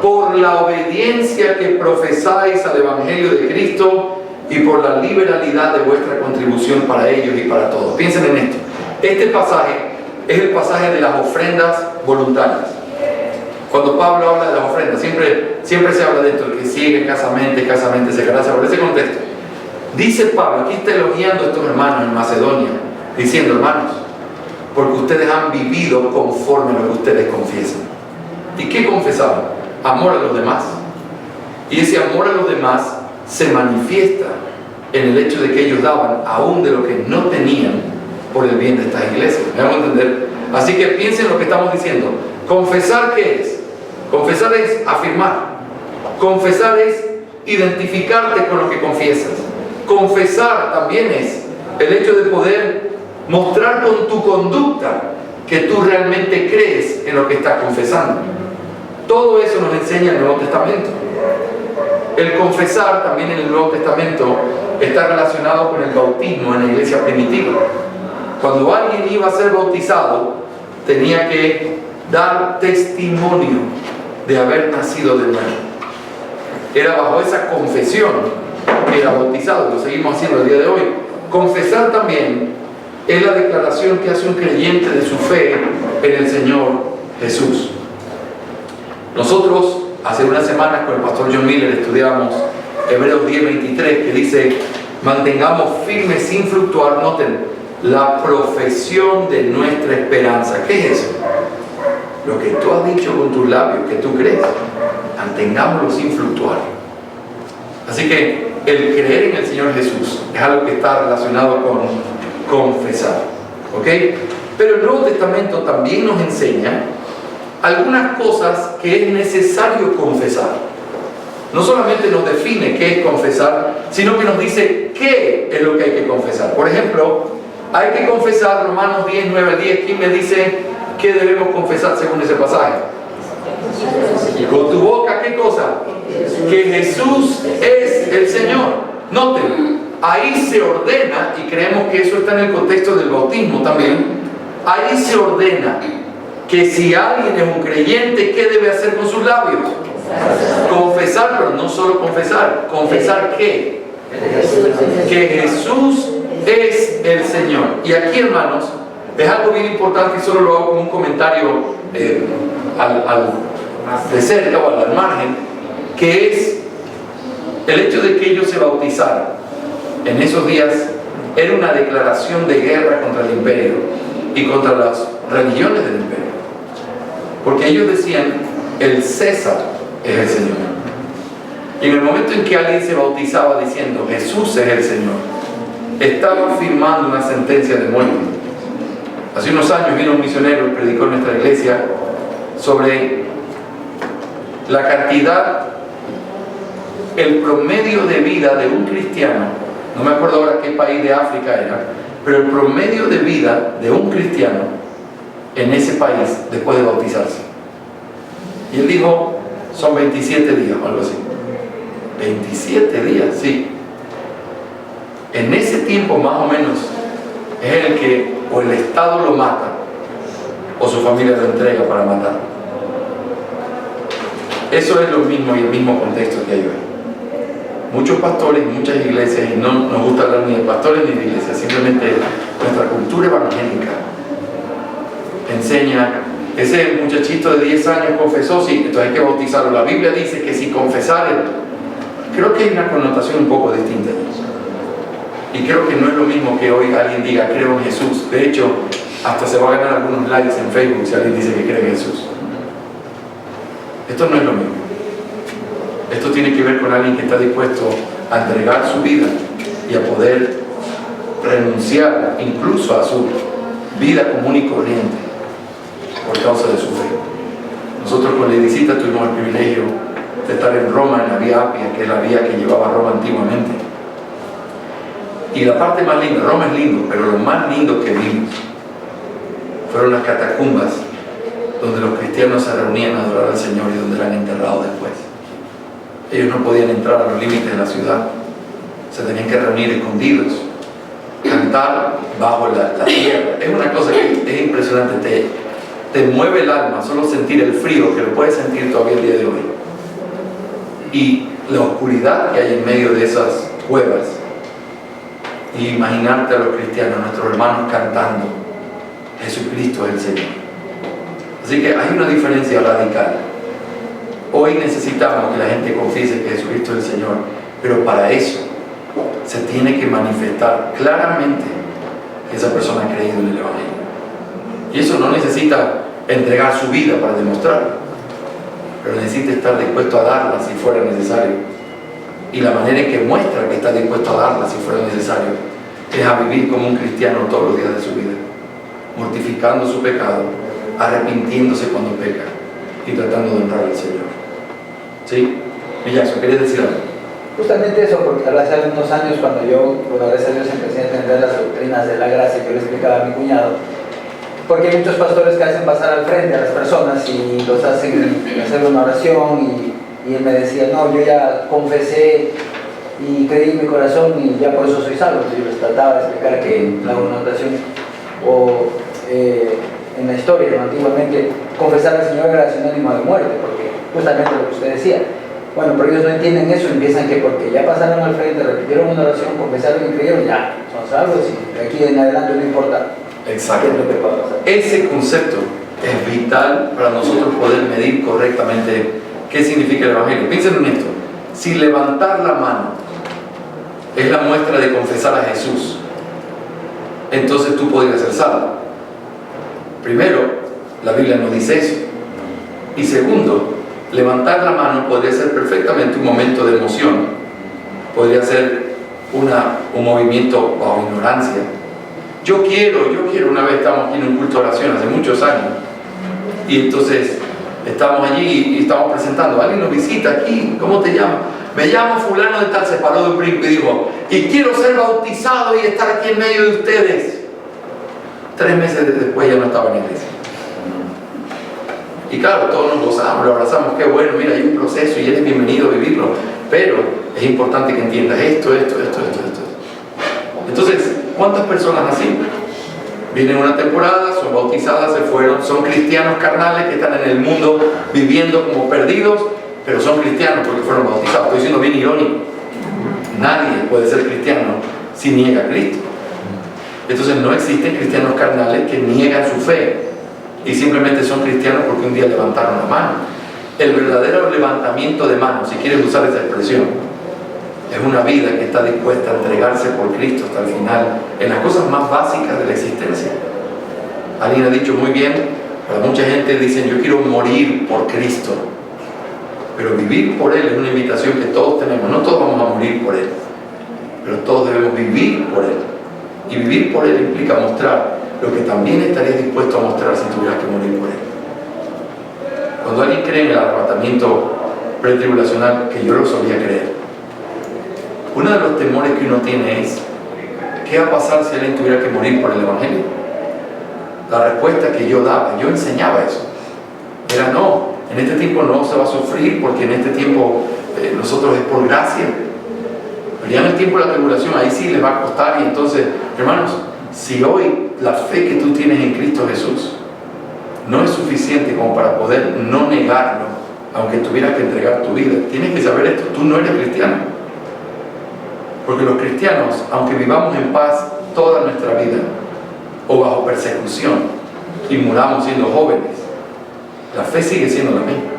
por la obediencia que profesáis al Evangelio de Cristo y por la liberalidad de vuestra contribución para ellos y para todos. Piensen en esto. Este pasaje es el pasaje de las ofrendas voluntarias. Cuando Pablo habla de las ofrendas, siempre se habla de esto: el que sigue casamente se casa. Por ese contexto dice Pablo, aquí está elogiando a estos hermanos en Macedonia, diciendo: hermanos, porque ustedes han vivido conforme a lo que ustedes confiesan. ¿Y qué confesaban? Amor a los demás. Y ese amor a los demás se manifiesta en el hecho de que ellos daban aún de lo que no tenían por el bien de estas iglesias. ¿Me hago entender? Así que piensen lo que estamos diciendo. ¿Confesar qué es? Confesar es afirmar. Confesar es identificarte con lo que confiesas. Confesar también es el hecho de poder mostrar con tu conducta que tú realmente crees en lo que estás confesando. Todo eso nos enseña el Nuevo Testamento. El confesar también en el Nuevo Testamento está relacionado con el bautismo en la iglesia primitiva. Cuando alguien iba a ser bautizado, tenía que dar testimonio de haber nacido de nuevo. Era bajo esa confesión era bautizado, lo seguimos haciendo el día de hoy. Confesar también es la declaración que hace un creyente de su fe en el Señor Jesús. Nosotros, hace unas semanas con el pastor John Miller estudiamos Hebreos 10:23, que dice: mantengamos firmes sin fluctuar, noten, la profesión de nuestra esperanza. ¿Qué es eso? Lo que tú has dicho con tus labios, que tú crees, mantengámoslo sin fluctuar. Así que el creer en el Señor Jesús es algo que está relacionado con confesar, ¿ok? Pero el Nuevo Testamento también nos enseña algunas cosas que es necesario confesar. No solamente nos define qué es confesar, sino que nos dice qué es lo que hay que confesar. Por ejemplo, hay que confesar Romanos 10, 9 al 10. ¿Quién me dice qué debemos confesar según ese pasaje? Con tu boca, ¿qué cosa? Que Jesús es el Señor. Noten, ahí se ordena, y creemos que eso está en el contexto del bautismo también, ahí se ordena que si alguien es un creyente, ¿qué debe hacer con sus labios? Confesar, pero no solo confesar. ¿Confesar qué? Que Jesús es el Señor. Y aquí, hermanos, es algo bien importante, y solo lo hago como un comentario de cerca o al margen, que es el hecho de que ellos se bautizaran en esos días. Era una declaración de guerra contra el imperio y contra las religiones del imperio, porque ellos decían: el César es el Señor. Y en el momento en que alguien se bautizaba diciendo Jesús es el Señor, estaba firmando una sentencia de muerte. Hace unos años vino un misionero y predicó en nuestra iglesia sobre la cantidad, el promedio de vida de un cristiano. No me acuerdo ahora qué país de África era, pero el promedio de vida de un cristiano en ese país después de bautizarse. Y él dijo: son 27 días o algo así. 27 días, sí. En ese tiempo más o menos es el que o el Estado lo mata o su familia lo entrega para matar. Eso es lo mismo y el mismo contexto que hay hoy. Muchos pastores, muchas iglesias, y no nos gusta hablar ni de pastores ni de iglesias, simplemente nuestra cultura evangélica enseña: ese muchachito de 10 años confesó, sí, entonces hay que bautizarlo. La Biblia dice que si confesaren, creo que hay una connotación un poco distinta. Y creo que no es lo mismo que hoy alguien diga creo en Jesús. De hecho, hasta se va a ganar algunos likes en Facebook si alguien dice que cree en Jesús. Esto no es lo mismo. Esto tiene que ver con alguien que está dispuesto a entregar su vida y a poder renunciar incluso a su vida común y corriente por causa de su fe. Nosotros con la visita tuvimos el privilegio de estar en Roma, en la vía Apia, que es la vía que llevaba a Roma antiguamente. Y la parte más linda, Roma es lindo, pero lo más lindo que vimos fueron las catacumbas donde los cristianos se reunían a adorar al Señor y donde eran enterrados después. Ellos no podían entrar a los límites de la ciudad, se tenían que reunir escondidos, cantar bajo la tierra. Es una cosa que es impresionante, te mueve el alma solo sentir el frío, que lo puedes sentir todavía el día de hoy, y la oscuridad que hay en medio de esas cuevas. Y imaginarte a los cristianos, a nuestros hermanos cantando Jesucristo es el Señor. Así que hay una diferencia radical. Hoy necesitamos que la gente confiese que Jesucristo es el Señor, pero para eso se tiene que manifestar claramente que esa persona ha creído en el Evangelio. Y eso no necesita entregar su vida para demostrarlo, pero necesita estar dispuesto a darla si fuera necesario. Y la manera en que muestra que está dispuesto a darla si fuera necesario es a vivir como un cristiano todos los días de su vida, mortificando su pecado, arrepintiéndose cuando peca y tratando de honrar al Señor. ¿Sí? Millazo, ¿querías decir algo? Justamente eso, porque hace unos años cuando yo, gracias a Dios, empecé a entender las doctrinas de la gracia, yo le explicaba a mi cuñado, porque hay muchos pastores que hacen pasar al frente a las personas y los hacen hacer una oración y él me decía: no, yo ya confesé y creí en mi corazón y ya por eso soy salvo. Entonces yo les trataba de explicar que en la connotación o en la historia, antiguamente, confesar al Señor era sinónimo de muerte, porque justamente lo que usted decía, Bueno, pero ellos no entienden eso, empiezan que porque ya pasaron al frente, repitieron una oración, confesaron y creyeron, ya, son salvos y de aquí en adelante no importa. Exacto. ¿Qué es lo que va a pasar? Ese concepto es vital para nosotros poder medir correctamente qué significa el Evangelio. Piensen en esto. Si levantar la mano es la muestra de confesar a Jesús, entonces tú podrías ser salvo. Primero, la Biblia no dice eso. Y segundo, levantar la mano podría ser perfectamente un momento de emoción. Podría ser un movimiento bajo ignorancia. Yo quiero, una vez estábamos aquí en un culto de oración hace muchos años, y entonces estamos allí y estamos presentando, alguien nos visita aquí, ¿cómo te llamas? Me llamo fulano de tal, se paró de un brinco y dijo, y quiero ser bautizado y estar aquí en medio de ustedes. 3 meses después ya no estaba en la iglesia. Y claro, todos nos gozamos, lo abrazamos, qué bueno, mira, hay un proceso y eres bienvenido a vivirlo, pero es importante que entiendas esto. Entonces, ¿cuántas personas así? Vienen una temporada, son bautizadas, se fueron, son cristianos carnales que están en el mundo viviendo como perdidos, pero son cristianos porque fueron bautizados. Estoy siendo bien irónico. Nadie puede ser cristiano si niega a Cristo. Entonces no existen cristianos carnales que niegan su fe y simplemente son cristianos porque un día levantaron la mano. El verdadero levantamiento de manos, si quieres usar esa expresión, es una vida que está dispuesta a entregarse por Cristo hasta el final, en las cosas más básicas de la existencia. Alguien ha dicho muy bien, para mucha gente dicen, yo quiero morir por Cristo. Pero vivir por Él es una invitación que todos tenemos. No todos vamos a morir por Él, pero todos debemos vivir por Él. Y vivir por Él implica mostrar lo que también estarías dispuesto a mostrar si tuvieras que morir por Él. Cuando alguien cree en el arrebatamiento pretribulacional, que yo lo solía creer, uno de los temores que uno tiene es, ¿qué va a pasar si alguien tuviera que morir por el Evangelio? La respuesta que yo daba, yo enseñaba eso, era no, en este tiempo no se va a sufrir porque en este tiempo nosotros es por gracia. Pero ya en el tiempo de la tribulación, ahí sí les va a costar. Y entonces, hermanos, si hoy la fe que tú tienes en Cristo Jesús no es suficiente como para poder no negarlo, aunque tuvieras que entregar tu vida, tienes que saber esto, tú no eres cristiano. Porque los cristianos, aunque vivamos en paz toda nuestra vida, o bajo persecución, y muramos siendo jóvenes, la fe sigue siendo la misma.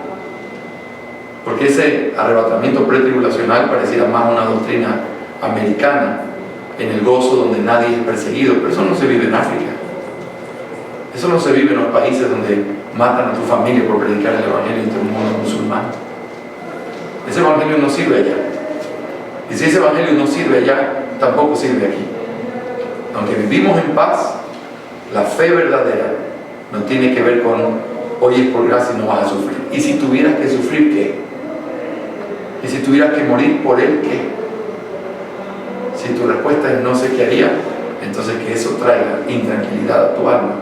Porque ese arrebatamiento pretribulacional pareciera más una doctrina americana, en el gozo donde nadie es perseguido, pero eso no se vive en África. Eso no se vive en los países donde matan a tu familia por predicar el Evangelio entre un mundo musulmán. Ese Evangelio no sirve allá. Y si ese Evangelio no sirve allá, tampoco sirve aquí. Aunque vivimos en paz, la fe verdadera no tiene que ver con hoy es por gracia y no vas a sufrir. Y si tuvieras que sufrir, ¿qué? Y si tuvieras que morir por Él, ¿qué? Si tu respuesta es no sé qué haría, entonces que eso traiga intranquilidad a tu alma.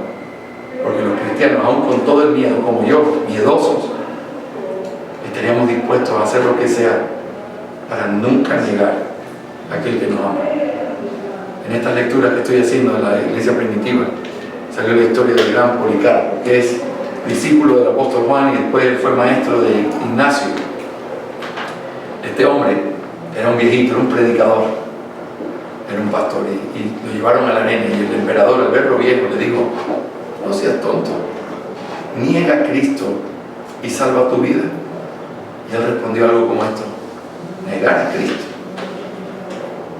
Porque los cristianos, aún con todo el miedo, como yo, miedosos, estaríamos dispuestos a hacer lo que sea para nunca negar a aquel que nos ama. En esta lectura que estoy haciendo de la iglesia primitiva, salió la historia del gran Policarpo, que es discípulo del apóstol Juan y después él fue maestro de Ignacio. Este hombre era un viejito, era un predicador, era un pastor, y lo llevaron a la arena, y el emperador, al verlo viejo, le dijo: no seas tonto, niega a Cristo y salva tu vida. Y él respondió algo como esto: negar a Cristo.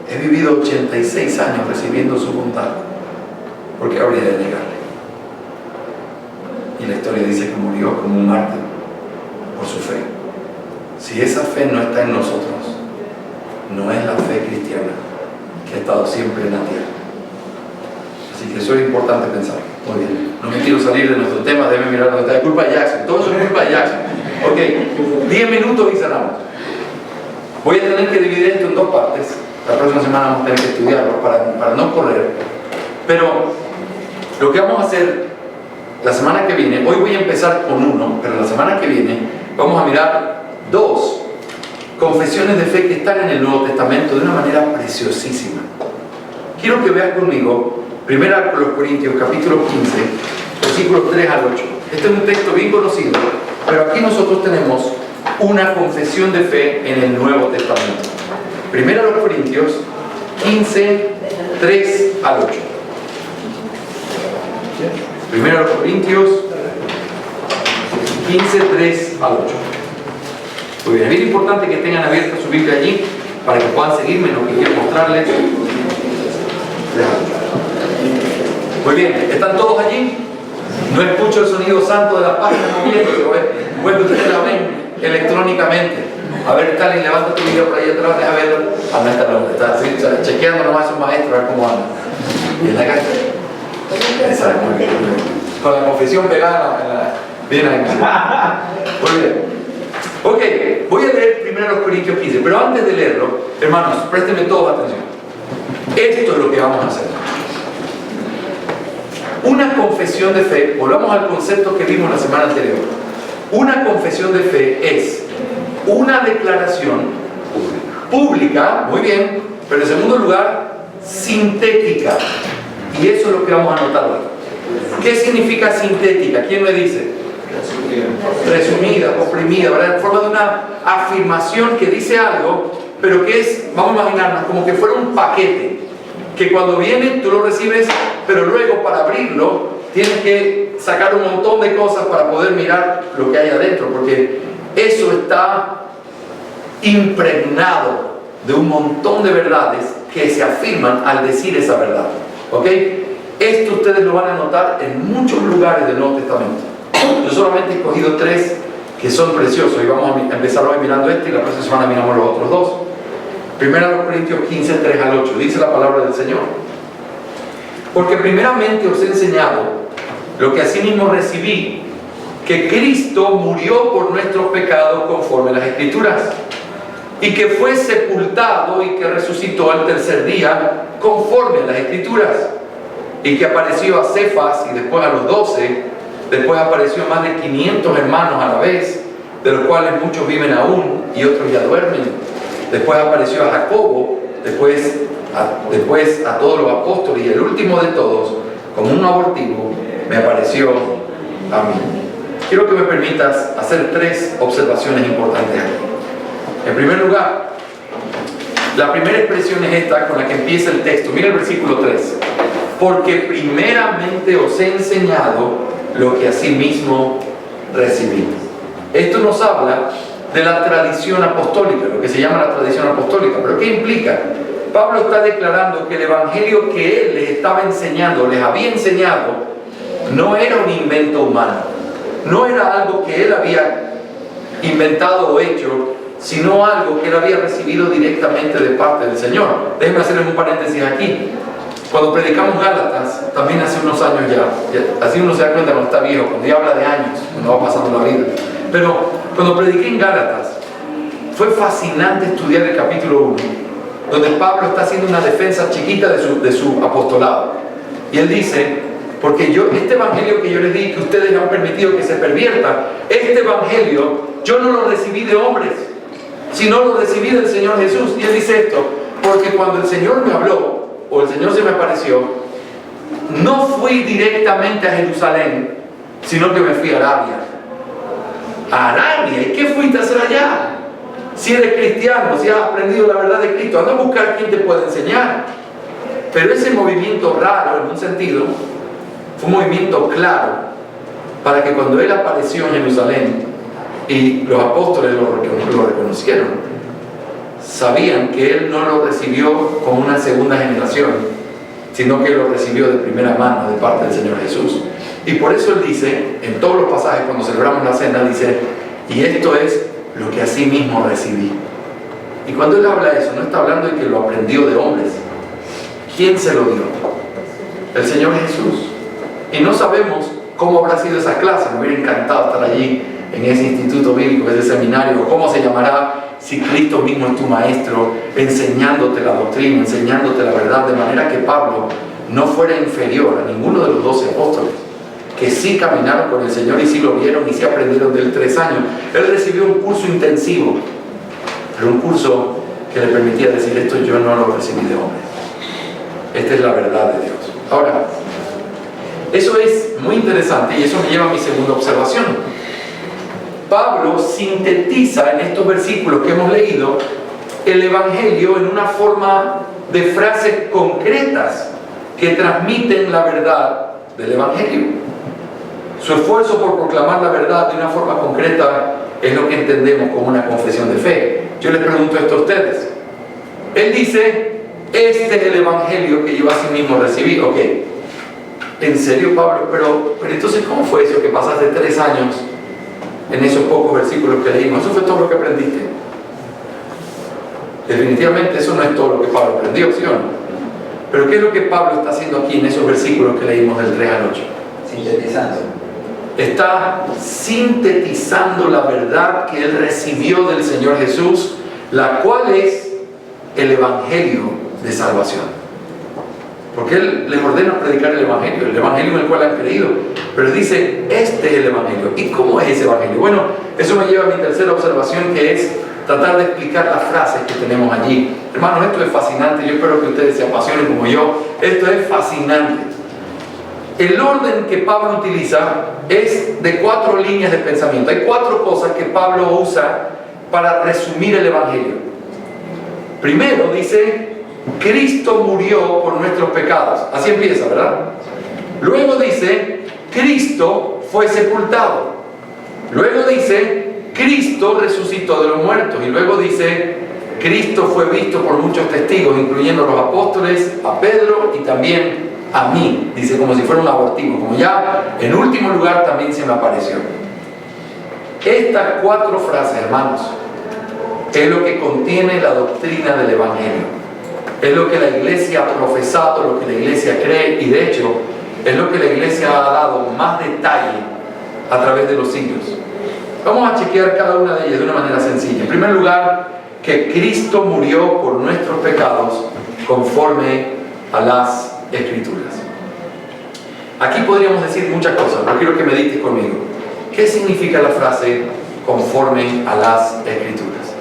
He vivido 86 años recibiendo su bondad, ¿por qué habría de negarle? Y la historia dice que murió como un mártir por su fe. Si esa fe no está en nosotros, no es la fe cristiana que ha estado siempre en la tierra. Así que eso es importante pensar. Muy bien, no me quiero salir de nuestro tema, deben mirar donde está. Es culpa de Jackson, todo eso es culpa de Jackson. Ok, 10 minutos y cerramos. Voy a tener que dividir esto en 2 partes. La próxima semana vamos a tener que estudiarlo para no correr. Pero lo que vamos a hacer la semana que viene, hoy voy a empezar con 1, pero la semana que viene vamos a mirar 2 confesiones de fe que están en el Nuevo Testamento de una manera preciosísima. Quiero que veas conmigo 1 Corintios capítulo 15, versículos 3 al 8. Este es un texto bien conocido, pero aquí nosotros tenemos una confesión de fe en el Nuevo Testamento. Primero a los Corintios 15, 3 al 8. Primero a los Corintios 15, 3 al 8. Muy bien, es bien importante que tengan abierta su Biblia allí para que puedan seguirme en lo que quiero mostrarles. Muy bien, ¿están todos allí? No escucho el sonido santo de la página moviéndose, bueno, ustedes la ven electrónicamente. A ver, Stalin, levanta tu video por ahí atrás, deja verlo. Ah, no está así, chequeando nomás a su maestro, a ver cómo anda. Y en la casa. Esa es muy bien. Con la confesión pegada, bien ahí. Muy bien. Ok, voy a leer primero los Corintios 15, pero antes de leerlo, hermanos, préstenme todos atención. Esto es lo que vamos a hacer. Una confesión de fe, volvamos al concepto que vimos la semana anterior. Una confesión de fe es una declaración pública, muy bien, pero en segundo lugar, sintética. Y eso es lo que vamos a anotar hoy. ¿Qué significa sintética? ¿Quién me dice? Resumida, comprimida, ¿verdad? En forma de una afirmación que dice algo, pero que es, vamos a imaginarnos, como que fuera un paquete, que cuando viene tú lo recibes, pero luego para abrirlo tienes que sacar un montón de cosas para poder mirar lo que hay adentro, porque eso está impregnado de un montón de verdades que se afirman al decir esa verdad. ¿Ok? Esto ustedes lo van a notar en muchos lugares del Nuevo Testamento. Yo solamente he escogido 3 que son preciosos y vamos a empezar hoy mirando este y la próxima semana miramos los otros 2. Primero a los Corintios 15, 3 al 8, dice la palabra del Señor. Porque primeramente os he enseñado lo que asimismo recibí, que Cristo murió por nuestros pecados conforme a las Escrituras, y que fue sepultado y que resucitó al tercer día conforme a las Escrituras, y que apareció a Cefas y después a los 12, después apareció a más de 500 hermanos a la vez, de los cuales muchos viven aún y otros ya duermen. Después apareció a Jacobo, después a todos los apóstoles, y el último de todos, como un abortivo, me apareció a mí. Quiero que me permitas hacer 3 observaciones importantes aquí. En primer lugar, la primera expresión es esta con la que empieza el texto. Mira el versículo 3. Porque primeramente os he enseñado lo que asimismo recibí. Esto nos habla de la tradición apostólica, lo que se llama la tradición apostólica. ¿Pero qué implica? Pablo está declarando que el evangelio que él les estaba enseñando, les había enseñado, no era un invento humano, no era algo que él había inventado o hecho, sino algo que él había recibido directamente de parte del Señor. Déjenme hacerles un paréntesis aquí. Cuando predicamos Gálatas, también hace unos años ya, así uno se da cuenta cuando está viejo, cuando ya habla de años, cuando va pasando la vida. Pero cuando prediqué en Gálatas, fue fascinante estudiar el capítulo 1, donde Pablo está haciendo una defensa chiquita de su apostolado. Y él dice, porque este evangelio que yo les di, que ustedes han permitido que se pervierta, este evangelio yo no lo recibí de hombres, sino lo recibí del Señor Jesús. Y él dice esto, porque cuando el Señor me habló, o el Señor se me apareció, no fui directamente a Jerusalén, sino que me fui a Arabia. ¿A Arabia? ¿Y qué fuiste a hacer allá? Si eres cristiano, si has aprendido la verdad de Cristo, anda a buscar quien te pueda enseñar. Pero ese movimiento raro, en un sentido, fue un movimiento claro para que cuando él apareció en Jerusalén y los apóstoles lo reconocieron, sabían que él no lo recibió como una segunda generación, sino que lo recibió de primera mano de parte del Señor Jesús. Y por eso él dice, en todos los pasajes cuando celebramos la cena, dice, y esto es lo que así mismo recibí. Y cuando él habla de eso, no está hablando de que lo aprendió de hombres. ¿Quién se lo dio? El Señor Jesús. Y no sabemos cómo habrá sido esa clase. Me hubiera encantado estar allí en ese instituto bíblico, ese seminario, cómo se llamará si Cristo mismo es tu maestro, enseñándote la doctrina, enseñándote la verdad, de manera que Pablo no fuera inferior a ninguno de los 12 apóstoles, que sí caminaron con el Señor y sí lo vieron y sí aprendieron de él 3 años. Él recibió un curso intensivo, pero un curso que le permitía decir, esto yo no lo recibí de hombres. Esta es la verdad de Dios. Ahora, eso es muy interesante y eso me lleva a mi segunda observación. Pablo sintetiza en estos versículos que hemos leído el Evangelio en una forma de frases concretas que transmiten la verdad del Evangelio. Su esfuerzo por proclamar la verdad de una forma concreta es lo que entendemos como una confesión de fe. Yo les pregunto esto a ustedes. Él dice, este es el Evangelio que yo asimismo recibí. Ok, ¿en serio, Pablo? Pero entonces, ¿cómo fue eso que pasaste 3 años en esos pocos versículos que leímos? ¿Eso fue todo lo que aprendiste? Definitivamente eso no es todo lo que Pablo aprendió, ¿sí o no? Pero ¿qué es lo que Pablo está haciendo aquí en esos versículos que leímos del 3 al 8? Sintetizando. Está sintetizando la verdad que él recibió del Señor Jesús, la cual es el Evangelio de salvación. Porque él les ordena predicar el Evangelio en el cual han creído. Pero dice, este es el Evangelio. ¿Y cómo es ese Evangelio? Bueno, eso me lleva a mi tercera observación, que es tratar de explicar las frases que tenemos allí. Hermanos, esto es fascinante. Yo espero que ustedes se apasionen como yo. Esto es fascinante. El orden que Pablo utiliza es de 4 líneas de pensamiento. Hay 4 cosas que Pablo usa para resumir el Evangelio. Primero dice, Cristo murió por nuestros pecados. Así empieza, ¿verdad? Luego dice, Cristo fue sepultado. Luego dice, Cristo resucitó de los muertos. Y luego dice, Cristo fue visto por muchos testigos, incluyendo los apóstoles, a Pedro y también a mí. Dice como si fuera un abortivo, como ya en último lugar también se me apareció. Estas 4 frases, hermanos, es lo que contiene la doctrina del Evangelio. Es lo que la iglesia ha profesado, lo que la iglesia cree, y de hecho es lo que la iglesia ha dado más detalle a través de los siglos. Vamos a chequear cada una de ellas de una manera sencilla. En primer lugar, que Cristo murió por nuestros pecados conforme a las Escrituras. Aquí podríamos decir muchas cosas, pero quiero que medites conmigo. ¿Qué significa la frase conforme a las Escrituras?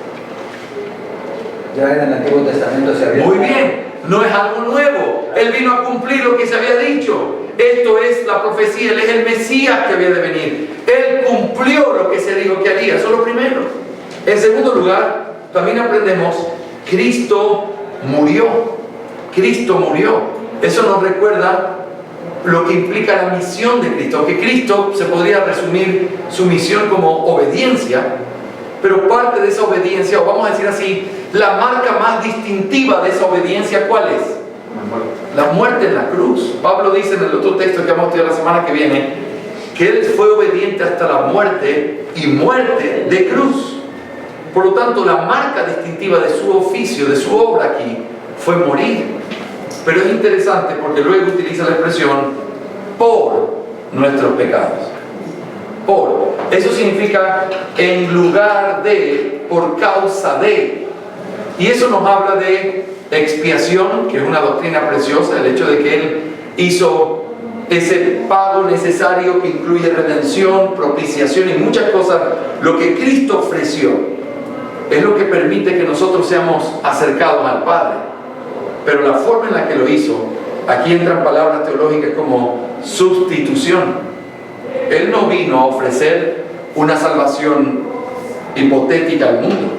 Ya en el Antiguo Testamento se había... Muy bien, no es algo nuevo. Él vino a cumplir lo que se había dicho. Esto es la profecía, Él es el Mesías que había de venir. Él cumplió lo que se dijo que haría, eso es lo primero. En segundo lugar, también aprendemos, Cristo murió. Cristo murió. Eso nos recuerda lo que implica la misión de Cristo. Aunque Cristo se podría resumir su misión como obediencia, pero parte de esa obediencia, o vamos a decir así, la marca más distintiva de esa obediencia, ¿cuál es? La muerte en la cruz. Pablo dice en el otro texto que vamos a estudiar la semana que viene, que Él fue obediente hasta la muerte, y muerte de cruz. Por lo tanto, la marca distintiva de su oficio, de su obra aquí, fue morir. Pero es interesante porque luego utiliza la expresión por nuestros pecados. Por. Eso significa en lugar de, por causa de. Y eso nos habla de expiación, que es una doctrina preciosa, el hecho de que Él hizo ese pago necesario que incluye redención, propiciación y muchas cosas. Lo que Cristo ofreció es lo que permite que nosotros seamos acercados al Padre. Pero la forma en la que lo hizo, aquí entran palabras teológicas como sustitución. Él no vino a ofrecer una salvación hipotética al mundo.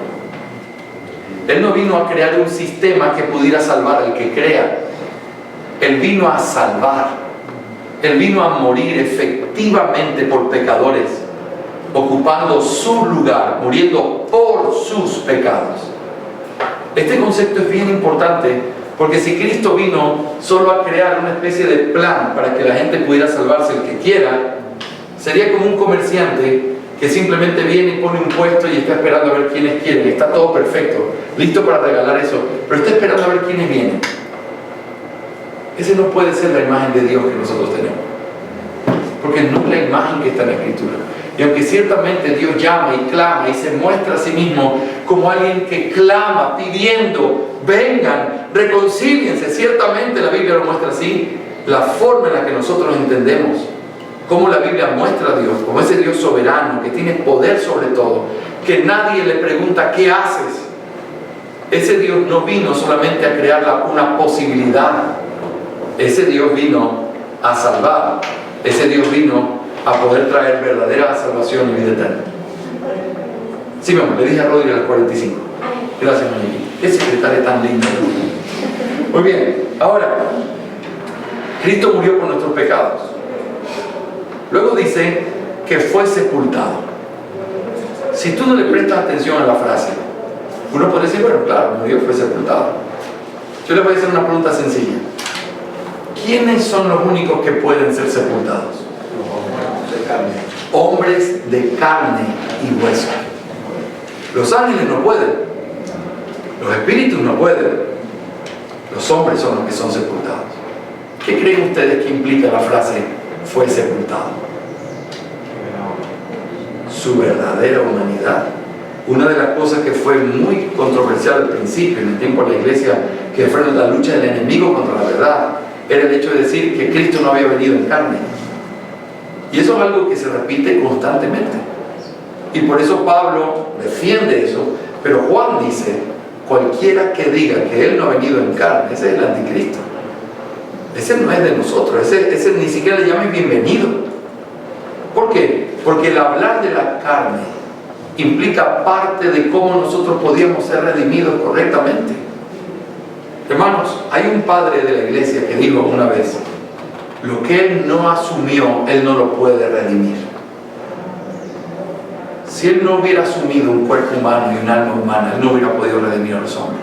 Él no vino a crear un sistema que pudiera salvar al que crea. Él vino a salvar. Él vino a morir efectivamente por pecadores, ocupando su lugar, muriendo por sus pecados. Este concepto es bien importante, porque si Cristo vino solo a crear una especie de plan para que la gente pudiera salvarse el que quiera, sería como un comerciante que simplemente viene y pone un puesto y está esperando a ver quiénes quieren. Está todo perfecto, listo para regalar eso, pero está esperando a ver quiénes vienen. Ese no puede ser la imagen de Dios que nosotros tenemos, porque no es la imagen que está en la Escritura. Y aunque ciertamente Dios llama y clama y se muestra a sí mismo como alguien que clama pidiendo, vengan, reconcíliense, ciertamente la Biblia lo muestra así, la forma en la que nosotros entendemos cómo la Biblia muestra a Dios como ese Dios soberano que tiene poder sobre todo, que nadie le pregunta ¿qué haces? Ese Dios no vino solamente a crear una posibilidad, ese Dios vino a salvar, ese Dios vino a poder traer verdadera salvación y vida eterna. Sí, mi amor, le dije a Rodri a las 45. Gracias, muñequita. Qué secretaria tan linda. Muy bien, ahora, Cristo murió por nuestros pecados. Luego dice que fue sepultado. Si tú no le prestas atención a la frase, uno puede decir, bueno, claro, murió, fue sepultado. Yo le voy a hacer una pregunta sencilla. ¿Quiénes son los únicos que pueden ser sepultados? Hombres de carne y hueso. Los ángeles no pueden, los espíritus no pueden, los hombres son los que son sepultados. ¿Qué creen ustedes que implica la frase fue sepultado? Su verdadera humanidad. Una de las cosas que fue muy controversial al principio, en el tiempo de la iglesia, que fue la lucha del enemigo contra la verdad, era el hecho de decir que Cristo no había venido en carne. Y eso es algo que se repite constantemente. Y por eso Pablo defiende eso, pero Juan dice, cualquiera que diga que Él no ha venido en carne, ese es el anticristo. Ese no es de nosotros, ese ni siquiera le llame bienvenido. ¿Por qué? Porque el hablar de la carne implica parte de cómo nosotros podíamos ser redimidos correctamente. Hermanos, hay un padre de la iglesia que dijo una vez, lo que Él no asumió, Él no lo puede redimir. Si Él no hubiera asumido un cuerpo humano y un alma humana, Él no hubiera podido redimir a los hombres.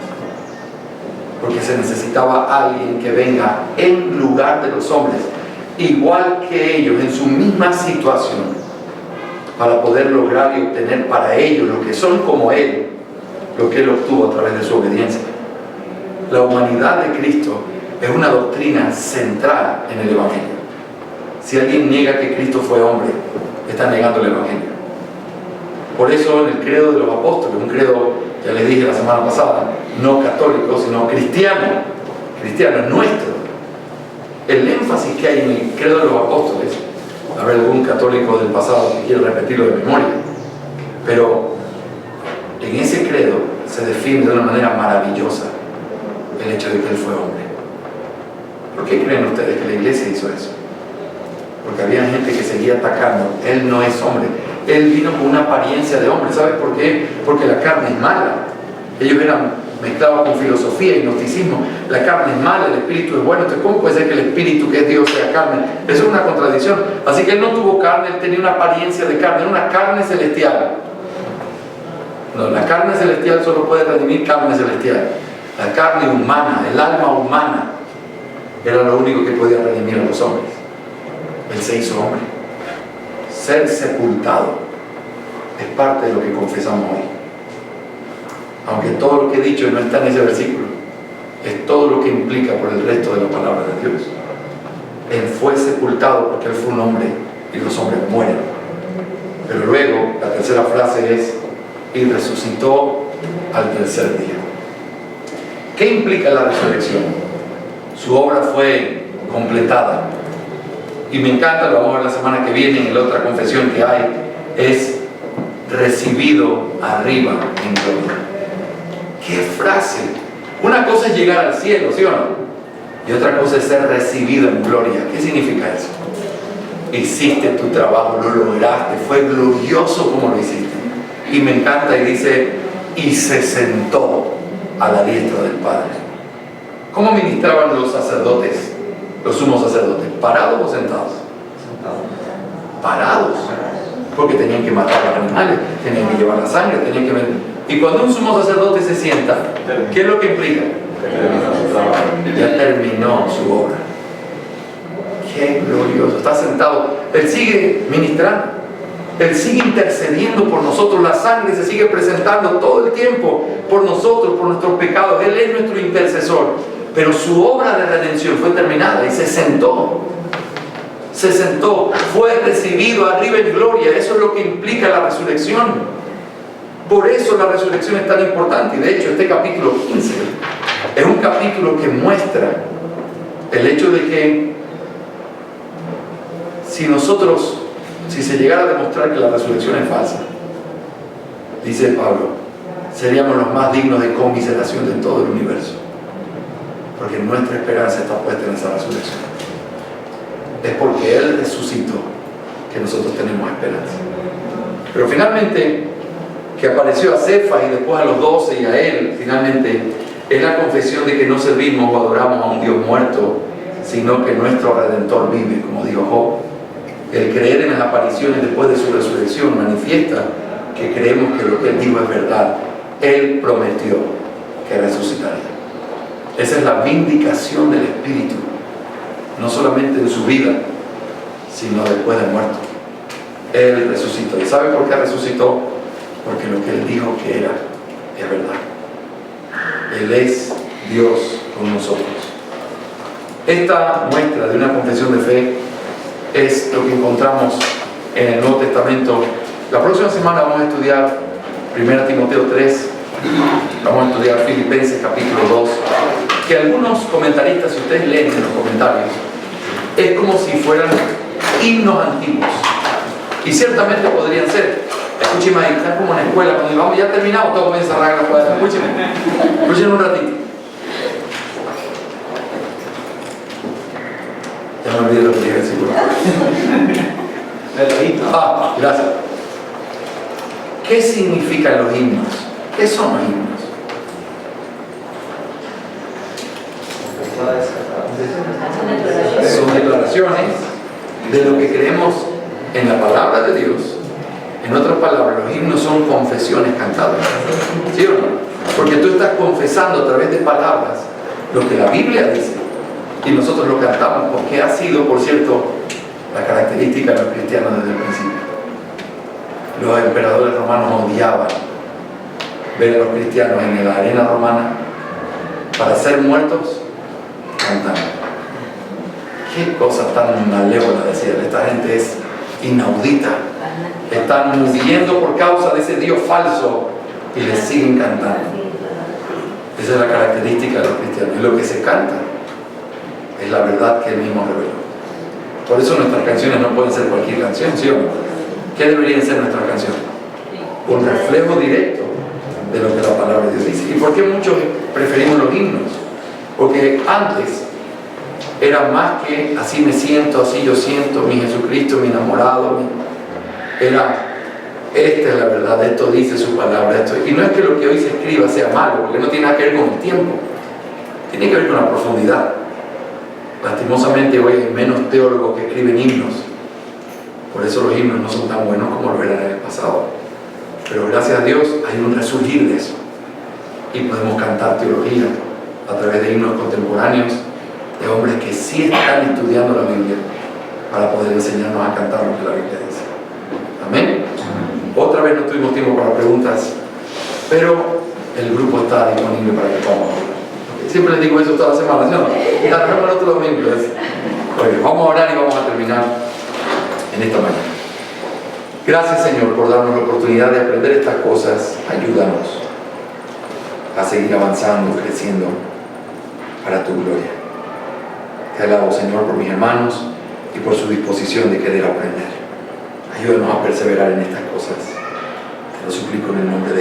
Porque se necesitaba alguien que venga en lugar de los hombres, igual que ellos, en su misma situación, para poder lograr y obtener para ellos lo que son como Él, lo que Él obtuvo a través de su obediencia. La humanidad de Cristo es una doctrina central en el Evangelio. Si alguien niega que Cristo fue hombre, está negando el Evangelio. Por eso en el credo de los apóstoles, un credo, ya les dije la semana pasada, no católico, sino cristiano, cristiano es nuestro. El énfasis que hay en el credo de los apóstoles, habrá algún católico del pasado que quiere repetirlo de memoria, pero en ese credo se define de una manera maravillosa el hecho de que Él fue hombre. ¿Por qué creen ustedes que la iglesia hizo eso? Porque había gente que seguía atacando, Él no es hombre, Él vino con una apariencia de hombre. ¿Sabes por qué? Porque la carne es mala. Ellos eran mezclados con filosofía y gnosticismo. La carne es mala, el espíritu es bueno. Entonces, ¿cómo puede ser que el espíritu que es Dios sea carne? Eso es una contradicción. Así que Él no tuvo carne, Él tenía una apariencia de carne, era una carne celestial. No, la carne celestial solo puede redimir carne celestial. La carne humana, el alma humana, era lo único que podía redimir a los hombres. Él se hizo hombre. Ser sepultado es parte de lo que confesamos hoy. Aunque todo lo que he dicho no está en ese versículo, es todo lo que implica por el resto de la palabra de Dios. Él fue sepultado porque Él fue un hombre y los hombres mueren. Pero luego la tercera frase es, y resucitó al tercer día. ¿Qué implica la resurrección? Su obra fue completada. Y me encanta, lo vamos a ver la semana que viene en la otra confesión que hay, es recibido arriba en gloria. ¡Qué frase! Una cosa es llegar al cielo, ¿sí o no? Y otra cosa es ser recibido en gloria. ¿Qué significa eso? Hiciste tu trabajo, lo lograste, fue glorioso como lo hiciste. Y me encanta y dice, y se sentó a la diestra del Padre. ¿Cómo ministraban los sacerdotes, los sumos sacerdotes? ¿Parados o sentados? Parados. Porque tenían que matar a los animales, tenían que llevar la sangre, tenían que ver. Y cuando un sumo sacerdote se sienta, ¿qué es lo que implica? Ya terminó su obra. Qué glorioso. Está sentado. Él sigue ministrando. Él sigue intercediendo por nosotros. La sangre se sigue presentando todo el tiempo por nosotros, por nuestros pecados. Él es nuestro intercesor. Pero su obra de redención fue terminada y se sentó. Se sentó. Fue recibido arriba en gloria. Eso es lo que implica la resurrección. Por eso la resurrección es tan importante. Y de hecho este capítulo 15 es un capítulo que muestra el hecho de que si se llegara a demostrar que la resurrección es falsa, dice Pablo, seríamos los más dignos de conmiseración de todo el universo, porque nuestra esperanza está puesta en esa resurrección. Es porque Él resucitó que nosotros tenemos esperanza. Pero finalmente que apareció a Cefas y después a los 12 y a él, finalmente, es la confesión de que no servimos o adoramos a un Dios muerto, sino que nuestro Redentor vive, como dijo Job. El creer en las apariciones después de su resurrección manifiesta que creemos que lo que Él dijo es verdad. Él prometió que resucitaría. Esa es la vindicación del Espíritu, no solamente en su vida, sino después de muerto. Él resucitó. ¿Y sabe por qué resucitó? Porque lo que Él dijo que era es verdad. Él es Dios con nosotros. Esta muestra de una confesión de fe es lo que encontramos en el Nuevo Testamento. La próxima semana vamos a estudiar 1 Timoteo 3, vamos a estudiar Filipenses capítulo 2, que algunos comentaristas, si ustedes leen en los comentarios, es como si fueran himnos antiguos. Y ciertamente podrían ser. Escúcheme ahí, están como en la escuela, cuando vamos ya terminado, todos comienzan a cerrar la cuadra. Escúchenme un ratito. Ya me olvidé lo que dije, seguro. Gracias. ¿Qué significan los himnos? ¿Qué son los himnos? Son declaraciones de lo que creemos en la palabra de Dios. En otras palabras, los himnos son confesiones cantadas. ¿Sí o no? Porque tú estás confesando a través de palabras lo que la Biblia dice y nosotros lo cantamos, porque ha sido, por cierto, la característica de los cristianos desde el principio. Los emperadores romanos odiaban ver a los cristianos en la arena romana para ser muertos cantando. Qué cosa tan malévola, decían. Esta gente es inaudita. Están muriendo por causa de ese Dios falso y les siguen cantando. Esa es la característica de los cristianos. Y lo que se canta es la verdad que Él mismo reveló. Por eso nuestras canciones no pueden ser cualquier canción, ¿sí o no? ¿Qué deberían ser nuestras canciones? Un reflejo directo de lo que la palabra de Dios dice. ¿Y por qué muchos preferimos los himnos? Porque antes era más que así me siento, así yo siento, mi Jesucristo, mi enamorado, era esta es la verdad, esto dice su palabra, esto. Y no es que lo que hoy se escriba sea malo, porque no tiene nada que ver con el tiempo, tiene que ver con la profundidad. Lastimosamente hoy hay menos teólogos que escriben himnos, por eso los himnos no son tan buenos como lo eran en el pasado. Pero gracias a Dios hay un resurgir de eso y podemos cantar teología a través de himnos contemporáneos de hombres que sí están estudiando la Biblia para poder enseñarnos a cantar lo que la Biblia dice. Amén. Otra vez no tuvimos tiempo para preguntas, pero el grupo está disponible para que podamos hablar. Siempre les digo eso toda la semana, ¿no? Ya nos vemos el otro domingo. Oye, vamos a orar y vamos a terminar en esta mañana. Gracias, Señor, por darnos la oportunidad de aprender estas cosas. Ayúdanos a seguir avanzando, creciendo para tu gloria. Te alabo, Señor, por mis hermanos y por su disposición de querer aprender. Ayúdanos a perseverar en estas cosas. Te lo suplico en el nombre de